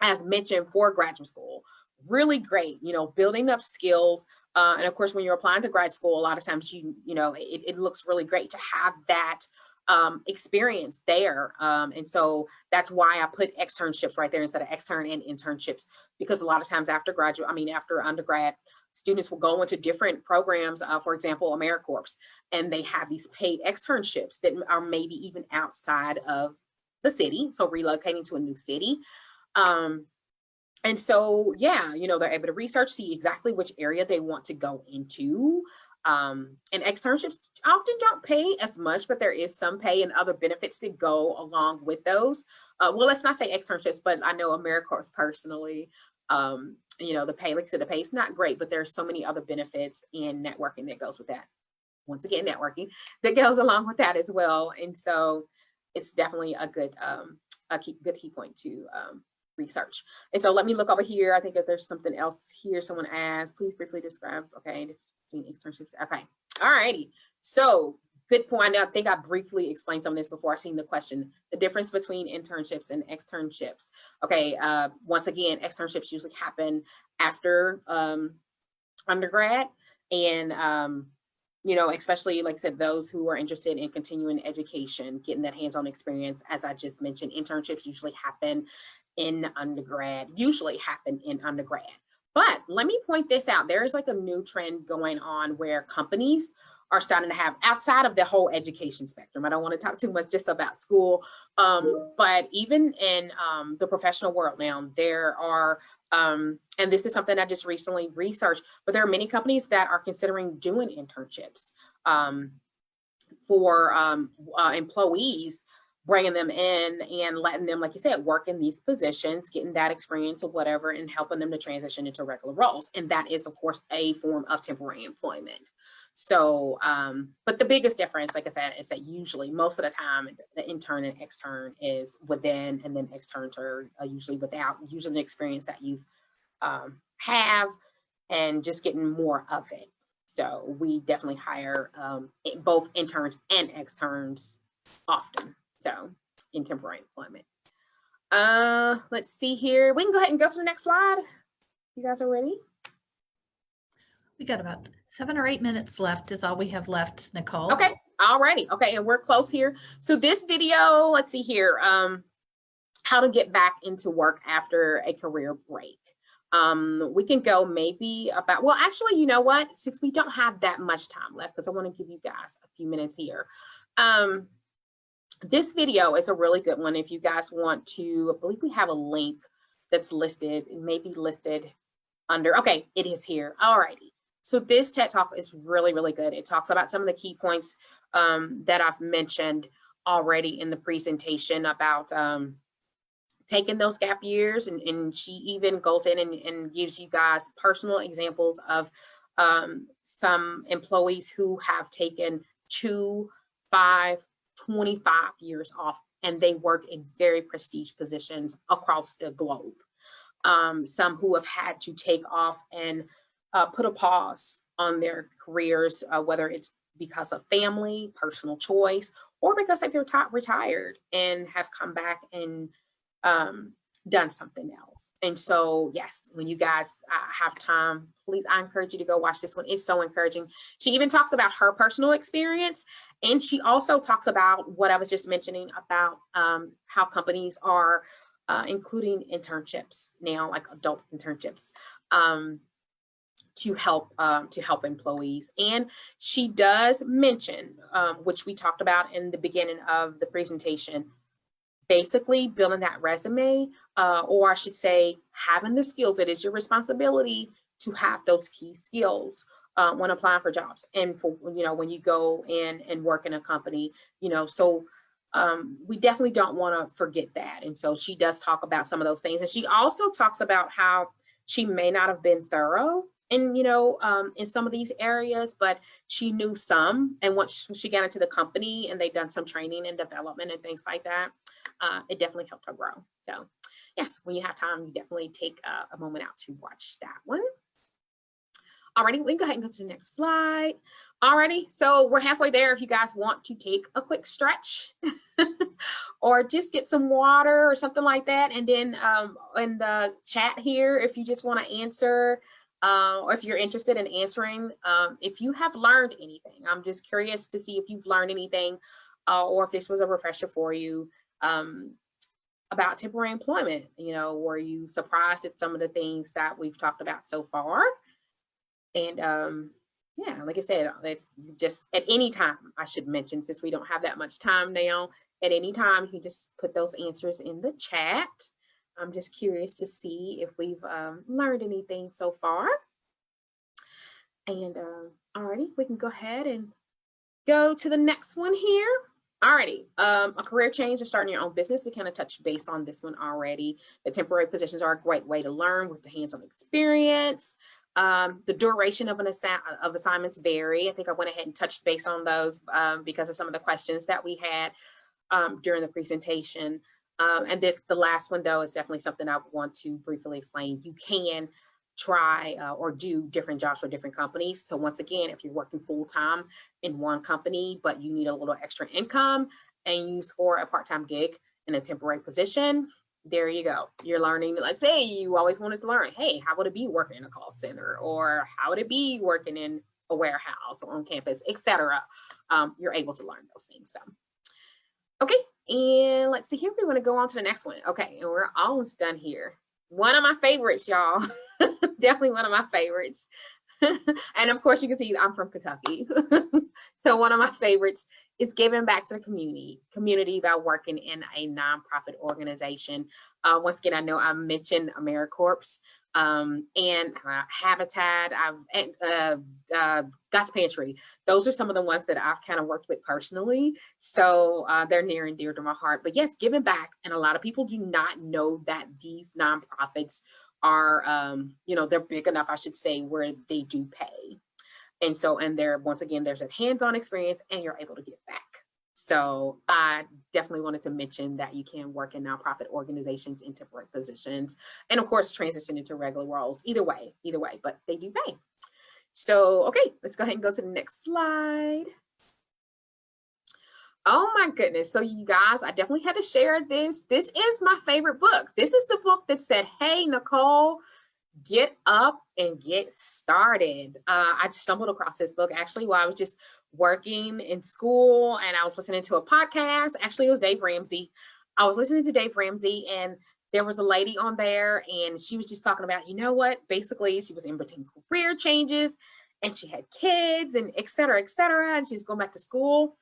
C: as mentioned, for graduate school. Really great, building up skills. And of course, when you're applying to grad school, a lot of times it looks really great to have that experience there. And so that's why I put externships right there instead of extern and internships, because a lot of times after undergrad, students will go into different programs, for example, AmeriCorps, and they have these paid externships that are maybe even outside of the city. So relocating to a new city. And so, yeah, they're able to research, see exactly which area they want to go into. And externships often don't pay as much, but there is some pay and other benefits that go along with those. Well, let's not say externships, but I know AmeriCorps personally, the pay, like I said, the pay is not great, but there's so many other benefits and networking that goes with that. Once again, networking that goes along with that as well. And so it's definitely a good, good key point to research. And so let me look over here. I think that there's something else here. Someone asked, please briefly describe, okay, internships. Okay. All righty. So good point. I think I briefly explained some of this before I seen the question, the difference between internships and externships. Okay. Once again, externships usually happen after undergrad, and especially like I said, those who are interested in continuing education, getting that hands-on experience. As I just mentioned, internships usually happen in undergrad. But let me point this out. There is like a new trend going on where companies are starting to have, outside of the whole education spectrum, I don't want to talk too much just about school, but even in the professional world now, there are, and this is something I just recently researched, but there are many companies that are considering doing internships for employees, bringing them in and letting them, like you said, work in these positions, getting that experience or whatever, and helping them to transition into regular roles. And that is, of course, a form of temporary employment. So, but the biggest difference, like I said, is that usually most of the time, the intern and extern is within, and then externs are usually without, usually the experience that you have, and just getting more of it. So we definitely hire both interns and externs often. So in temporary employment. Let's see here. We can go ahead and go to the next slide. You guys are ready?
B: We got about 7 or 8 minutes left is all we have left, Nicole.
C: Okay, all righty. Okay, and we're close here. So this video, let's see here, how to get back into work after a career break. We can go maybe about, well, actually, you know what? Since we don't have that much time left, because I want to give you guys a few minutes here. This video is a really good one if you guys want to. I believe we have a link that's listed, it may be listed under, okay, it is here. All righty. So this TED Talk is really, really good. It talks about some of the key points that I've mentioned already in the presentation about taken those gap years, and she even goes in and gives you guys personal examples of some employees who have taken 2, 5, 25 years off, and they work in very prestige positions across the globe. Some who have had to take off and put a pause on their careers, whether it's because of family, personal choice, or because they're retired and have come back and done something else. And so, yes, when you guys have time, please, I encourage you to go watch this one. It's so encouraging. She even talks about her personal experience. And she also talks about what I was just mentioning about how companies are including internships now, like adult internships, to help employees. And she does mention, which we talked about in the beginning of the presentation, basically building that resume, or I should say, having the skills. It is your responsibility to have those key skills when applying for jobs, and for, when you go in and work in a company, so we definitely don't want to forget that. And so she does talk about some of those things. And she also talks about how she may not have been thorough in some of these areas, but she knew some. And once she got into the company and they've done some training and development and things like that, it definitely helped her grow. So yes, when you have time, you definitely take a moment out to watch that one. Alrighty, we can go ahead and go to the next slide. Alrighty, so we're halfway there. If you guys want to take a quick stretch or just get some water or something like that, and then in the chat here, if you just want to answer, or if you're interested in answering, if you have learned anything. I'm just curious to see if you've learned anything, or if this was a refresher for you about temporary employment. Were you surprised at some of the things that we've talked about so far? And yeah, like I said, if you just at any time, I should mention, since we don't have that much time now, at any time, you can just put those answers in the chat. I'm just curious to see if we've learned anything so far. And alrighty, we can go ahead and go to the next one here. Alrighty, a career change or starting your own business. We kind of touched base on this one already. The temporary positions are a great way to learn with the hands-on experience. The duration of assignments vary. I think I went ahead and touched base on those because of some of the questions that we had during the presentation. And the last one, though, is definitely something I want to briefly explain. You can try or do different jobs for different companies. So once again, if you're working full-time in one company, but you need a little extra income and you score a part-time gig in a temporary position, there you go. You're learning. Let's say you always wanted to learn, hey, how would it be working in a call center? Or how would it be working in a warehouse or on campus, etc. You're able to learn those things. So, okay, and let's see here. We want to go on to the next one. Okay, and we're almost done here. One of my favorites, y'all. Definitely one of my favorites. And of course, you can see I'm from Kentucky. So one of my favorites is giving back to the community by working in a nonprofit organization. Once again, I know I mentioned AmeriCorps and Habitat, God's Pantry. Those are some of the ones that I've kind of worked with personally. So they're near and dear to my heart. But yes, giving back. And a lot of people do not know that these nonprofits are, they're big enough, I should say, where they do pay. And so, and there, once again, there's a hands-on experience and you're able to give back. So I definitely wanted to mention that you can work in nonprofit organizations in temporary positions, and of course, transition into regular roles, either way, but they do pay. So, okay, let's go ahead and go to the next slide. Oh my goodness. So you guys, I definitely had to share this. This is my favorite book. This is the book that said, hey, Nicole, get up and get started. I stumbled across this book actually while I was just working in school, and I was listening to a podcast. Actually, it was Dave Ramsey. I was listening to Dave Ramsey, and there was a lady on there, and she was just talking about, you know what, basically she was in between career changes and she had kids and et cetera, and she was going back to school.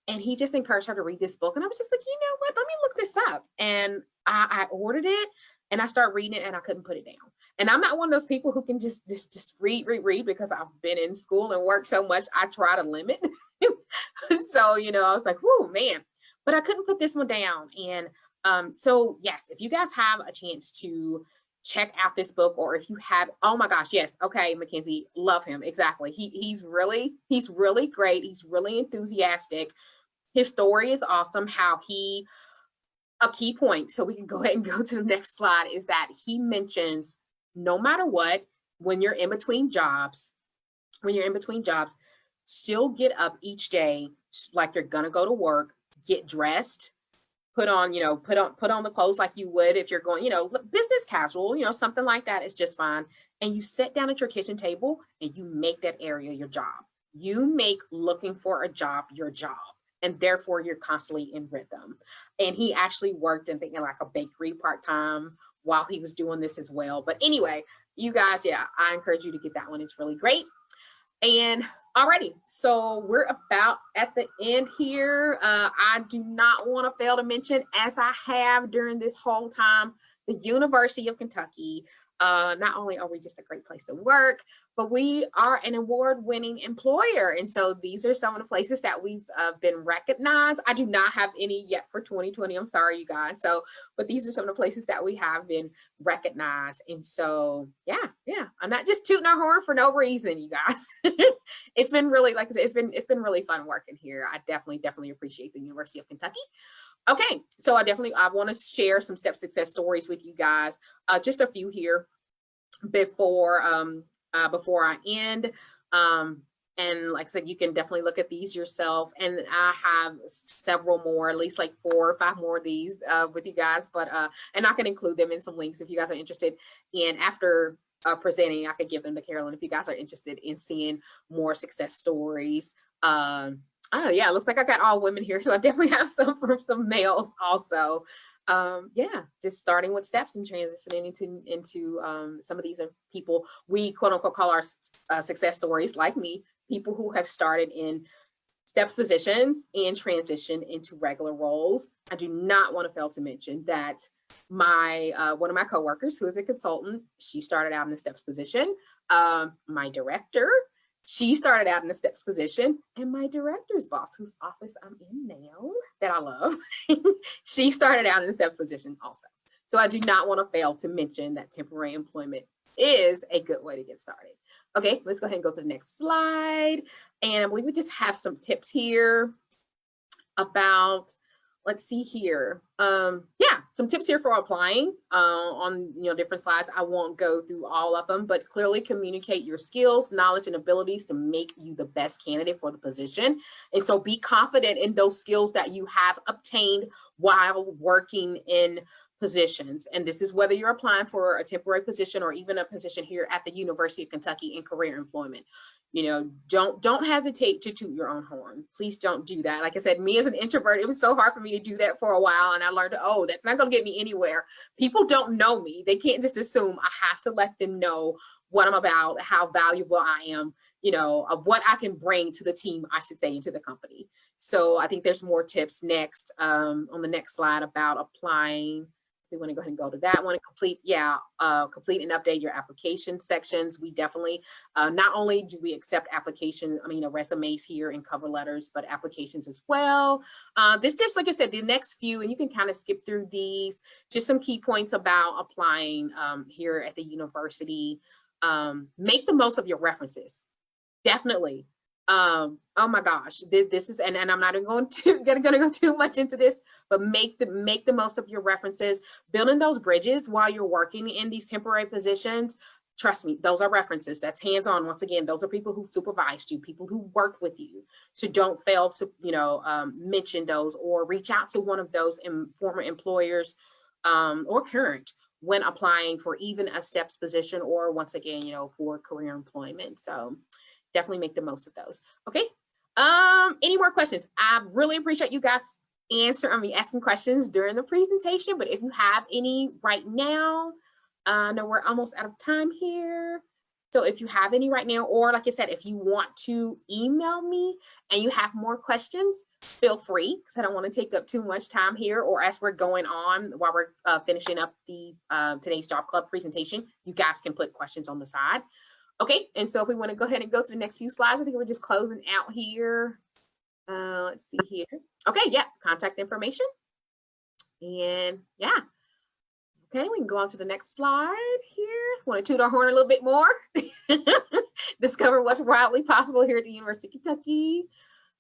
C: And he just encouraged her to read this book. And I was just like, you know what, let me look this up. And I ordered it and I started reading it and I couldn't put it down. And I'm not one of those people who can just read because I've been in school and worked so much. I try to limit. So, I was like, whoo, man. But I couldn't put this one down. And So yes, if you guys have a chance to check out this book, or if you have, oh my gosh, yes, okay, Mackenzie, love him. Exactly. He's really great. He's really enthusiastic. His story is awesome. A key point, so we can go ahead and go to the next slide, is that he mentions no matter what, when you're in between jobs, still get up each day like you're gonna go to work, get dressed, put on the clothes like you would if you're going, business casual, something like that is just fine. And you sit down at your kitchen table and you make that area your job. You make looking for a job your job. And therefore you're constantly in rhythm. And he actually worked in thinking like a bakery part-time while he was doing this as well. But anyway, you guys, yeah, I encourage you to get that one. It's really great. And alrighty, so we're about at the end here. I do not want to fail to mention, as I have during this whole time, the University of Kentucky. Not only are we just a great place to work, but we are an award-winning employer. And so these are some of the places that we've been recognized. I do not have any yet for 2020. I'm sorry, you guys. But these are some of the places that we have been recognized. And so, yeah, I'm not just tooting our horn for no reason, you guys. It's been really, like I said, it's been really fun working here. I definitely appreciate the University of Kentucky. Okay, so I want to share some step success stories with you guys. Just a few here before I end. And like I said, you can definitely look at these yourself. And I have several more, at least like 4 or 5 more of these with you guys. But and I can include them in some links if you guys are interested in. After presenting, I could give them to Carolyn if you guys are interested in seeing more success stories. Oh yeah, it looks like I got all women here, so I definitely have some from some males also. Yeah, just starting with steps and transitioning into some of these are people we quote unquote call our success stories, like me, people who have started in steps positions and transition into regular roles. I do not want to fail to mention that my one of my coworkers, who is a consultant, she started out in the steps position. My director, she started out in the steps position, and my director's boss, whose office I'm in now, that I love, she started out in the steps position also. So I do not want to fail to mention that temporary employment is a good way to get started. Okay, let's go ahead and go to the next slide. And I believe we just have some tips here about, let's see here. Yeah, some tips here for applying on different slides. I won't go through all of them, but clearly communicate your skills, knowledge, and abilities to make you the best candidate for the position. And so be confident in those skills that you have obtained while working in positions. And this is whether you're applying for a temporary position or even a position here at the University of Kentucky in career employment. Don't hesitate to toot your own horn. Please don't do that. Like I said, me as an introvert, it was so hard for me to do that for a while. And I learned, oh, that's not going to get me anywhere. People don't know me. They can't just assume. I have to let them know what I'm about, how valuable I am, of what I can bring to the team, I should say, into the company. So I think there's more tips next on the next slide about applying. We want to go ahead and go to that one. Complete and update your application sections. We definitely, not only do we accept resumes here and cover letters, but applications as well. This just, like I said, the next few, and you can kind of skip through these, just some key points about applying here at the university. Make the most of your references. Definitely. Oh my gosh, this is, and I'm not going to go too much into this, but make the most of your references, building those bridges while you're working in these temporary positions. Trust me, those are references. That's hands-on. Once again, those are people who supervised you, people who worked with you. So don't fail to, mention those or reach out to one of those former employers or current when applying for even a steps position or once again, for career employment. So definitely make the most of those. Okay. Any more questions? I really appreciate you guys asking questions during the presentation, but if you have any right now, I know we're almost out of time here. So if you have any right now, or like I said, if you want to email me and you have more questions, feel free, because I don't want to take up too much time here, or as we're going on while we're finishing up the today's Job Club presentation, you guys can put questions on the side. Okay, and so if we want to go ahead and go to the next few slides, I think we're just closing out here. Let's see here. Okay, yeah, contact information. And yeah, okay, we can go on to the next slide here. Want to toot our horn a little bit more? Discover what's proudly possible here at the University of Kentucky.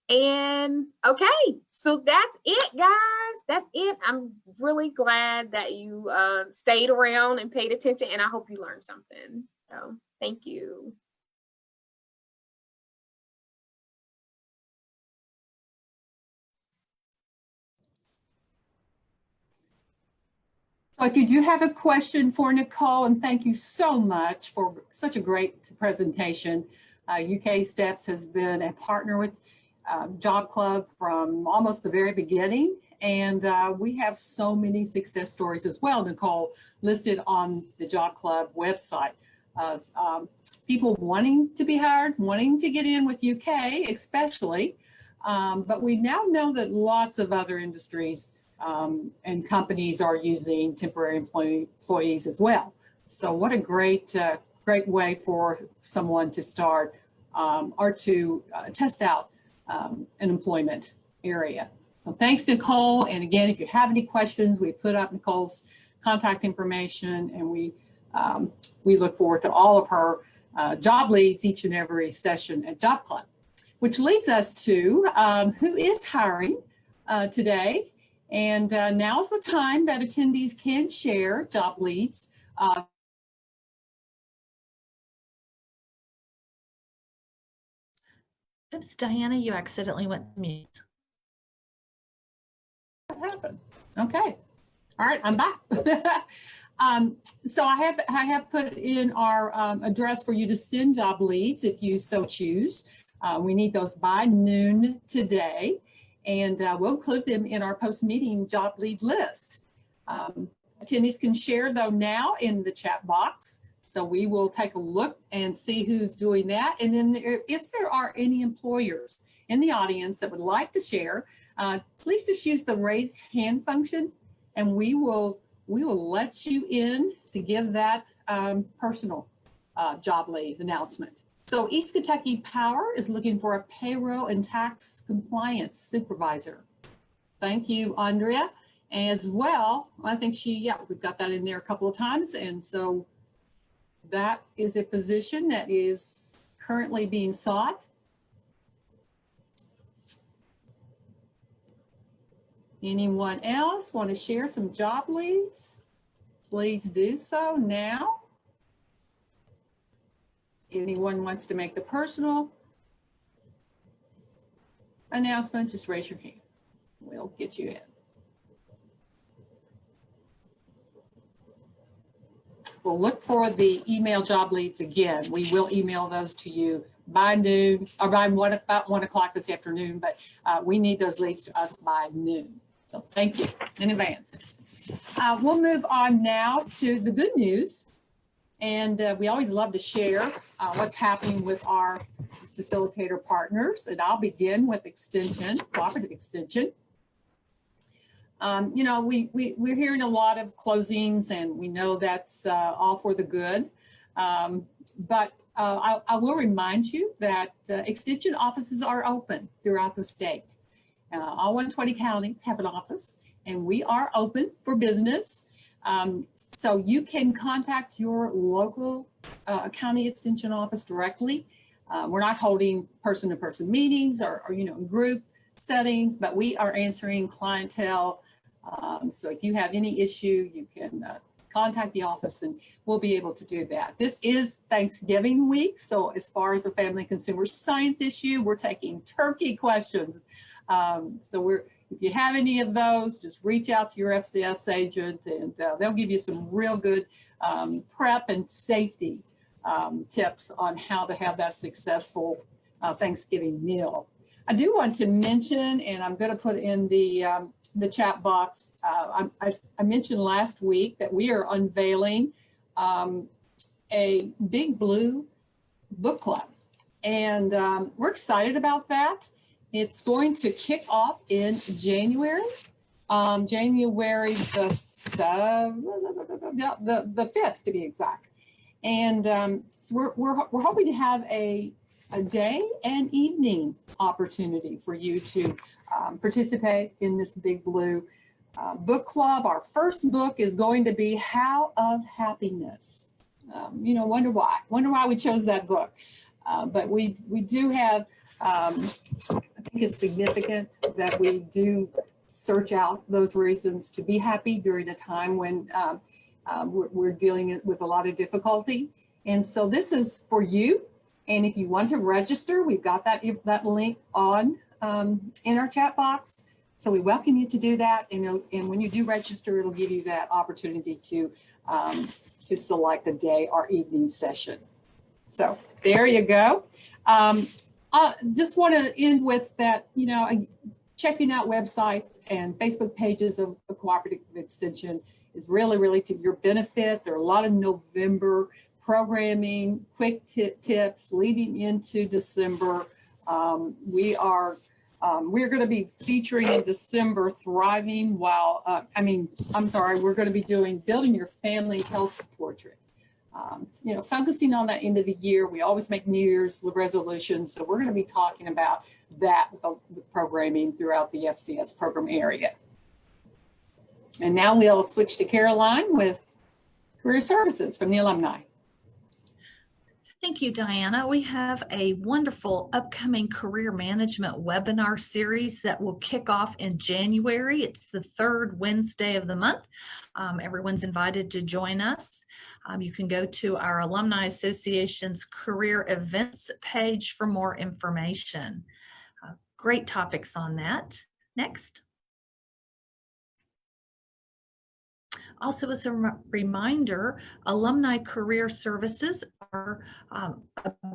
C: And okay, so that's it, guys. That's it. I'm really glad that you stayed around and paid attention, and I hope you learned something. So thank you.
A: So if you do have a question for Nicole, and thank you so much for such a great presentation. UK Steps has been a partner with Job Club from almost the very beginning. And we have so many success stories as well, Nicole, listed on the Job Club website of people wanting to be hired, wanting to get in with UK especially. But we now know that lots of other industries and companies are using temporary employees as well. So what a great way for someone to start or to test out an employment area. So thanks, Nicole. And again, if you have any questions, we put up Nicole's contact information, and we look forward to all of her job leads each and every session at Job Club, which leads us to who is hiring today. And now's the time that attendees can share job leads.
B: Oops, Diana, you accidentally went mute.
A: What happened? Okay. All right, I'm back. So I have put in our address for you to send job leads if you so choose. We need those by noon today, and we'll include them in our post-meeting job lead list. Attendees can share though now in the chat box. So we will take a look and see who's doing that. And then if there are any employers in the audience that would like to share, please just use the raise hand function, and we will let you in to give that personal job lead announcement. So East Kentucky Power is looking for a payroll and tax compliance supervisor. Thank you, Andrea. As well, I think we've got that in there a couple of times. And so that is a position that is currently being sought. Anyone else want to share some job leads? Please do so now. Anyone wants to make the personal announcement, just raise your hand. We'll get you in. We'll look for the email job leads again. We will email those to you by noon, or by about 1 o'clock this afternoon, but we need those leads to us by noon. So thank you in advance. We'll move on now to the good news. And we always love to share what's happening with our facilitator partners. And I'll begin with Extension, Cooperative Extension. You know, we're hearing a lot of closings, and we know that's all for the good. But I will remind you that Extension offices are open throughout the state. All 120 counties have an office, and we are open for business. So you can contact your local county extension office directly. We're not holding person-to-person meetings or group settings, but we are answering clientele. So if you have any issue, you can contact the office and we'll be able to do that. This is Thanksgiving week. So as far as the family consumer science issue, we're taking turkey questions. If you have any of those, just reach out to your FCS agent, and they'll give you some real good prep and safety tips on how to have that successful Thanksgiving meal. I do want to mention, and I'm going to put in the chat box, I mentioned last week that we are unveiling a Big Blue book club, and we're excited about that. It's going to kick off in January, January the 5th to be exact. And so we're hoping to have a day and evening opportunity for you to participate in this Big Blue book club. Our first book is going to be How of Happiness. Wonder why we chose that book. But we do have, I think it's significant that we do search out those reasons to be happy during a time when we're dealing with a lot of difficulty. And so this is for you. And if you want to register, we've got that link on in our chat box. So we welcome you to do that. And when you do register, it'll give you that opportunity to select a day or evening session. So there you go. Just want to end with that, checking out websites and Facebook pages of the Cooperative Extension is really, really to your benefit. There are a lot of November programming, quick tips leading into December. We're going to be featuring in December Thriving while, we're going to be doing Building Your Family Health Portrait. Focusing on that end of the year. We always make New Year's resolutions. So we're going to be talking about that with the programming throughout the FCS program area. And now we'll switch to Caroline with Career Services from the alumni.
B: Thank you, Diana. We have a wonderful upcoming career management webinar series that will kick off in January. It's the third Wednesday of the month. Everyone's invited to join us. You can go to our Alumni Association's career events page for more information. Great topics on that. Next. Also, as a reminder, alumni career services are a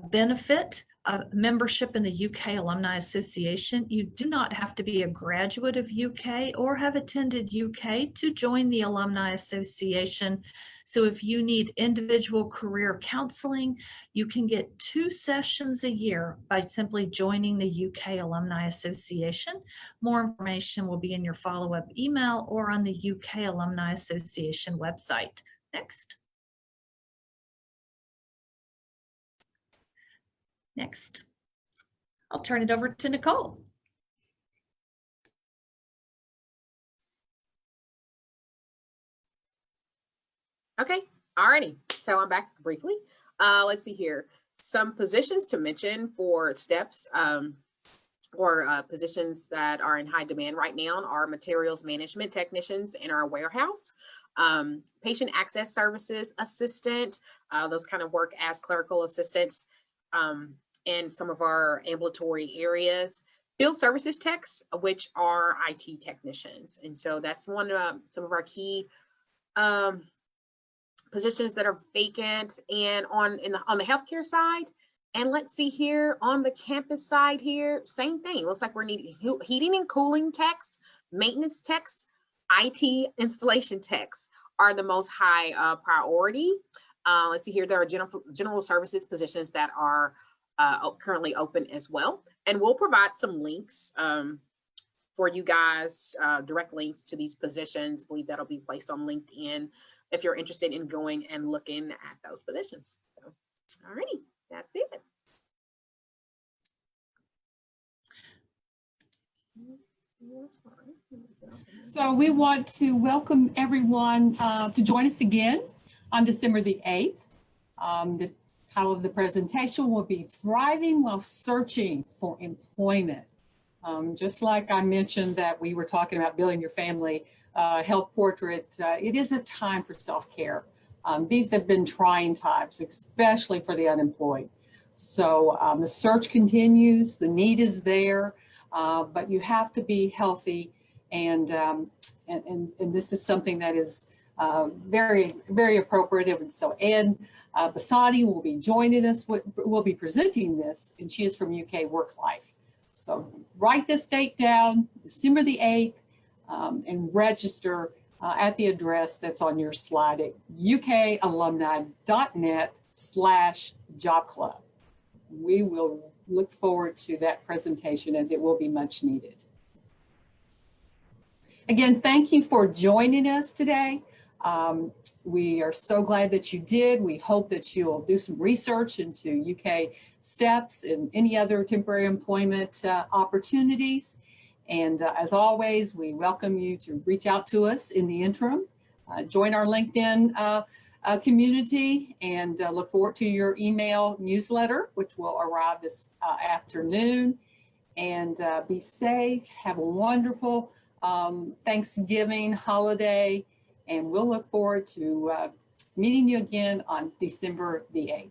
B: benefit of membership in the UK Alumni Association. You do not have to be a graduate of UK or have attended UK to join the Alumni Association. So if you need individual career counseling, you can get 2 sessions a year by simply joining the UK Alumni Association. More information will be in your follow-up email or on the UK Alumni Association website. Next. Next. I'll turn it over to Nicole.
C: Okay, alrighty. So I'm back briefly. Let's see here. Some positions to mention for steps or positions that are in high demand right now are materials management technicians in our warehouse, patient access services assistant, those kind of work as clerical assistants in some of our ambulatory areas, field services techs, which are IT technicians. And so that's some of our key positions that are vacant. And on the healthcare side, and let's see here on the campus side here, same thing. Looks like we're needing heating and cooling techs, maintenance techs, IT installation techs are the most high priority. Let's see here, there are general services positions that are currently open as well. And we'll provide some links for you guys, direct links to these positions. I believe that'll be placed on LinkedIn if you're interested in going and looking at those positions. So, alrighty, that's it.
A: So we want to welcome everyone to join us again on December the 8th. The title of the presentation will be Thriving While Searching for Employment. Just like I mentioned that we were talking about building your family health portrait, it is a time for self-care. These have been trying times, especially for the unemployed. So the search continues, the need is there, but you have to be healthy, and this is something that is very, very appropriate. And so Ann Basadi will be joining us, will be presenting this, and she is from UK Work Life. So write this date down, December the 8th, and register at the address that's on your slide at ukalumni.net/job club. We will look forward to that presentation as it will be much needed. Again, thank you for joining us today. We are so glad that you did. We hope that you'll do some research into UK steps and any other temporary employment opportunities. And as always, we welcome you to reach out to us in the interim. Join our LinkedIn community, and look forward to your email newsletter, which will arrive this afternoon. And be safe. Have a wonderful Thanksgiving holiday. And we'll look forward to meeting you again on December the 8th.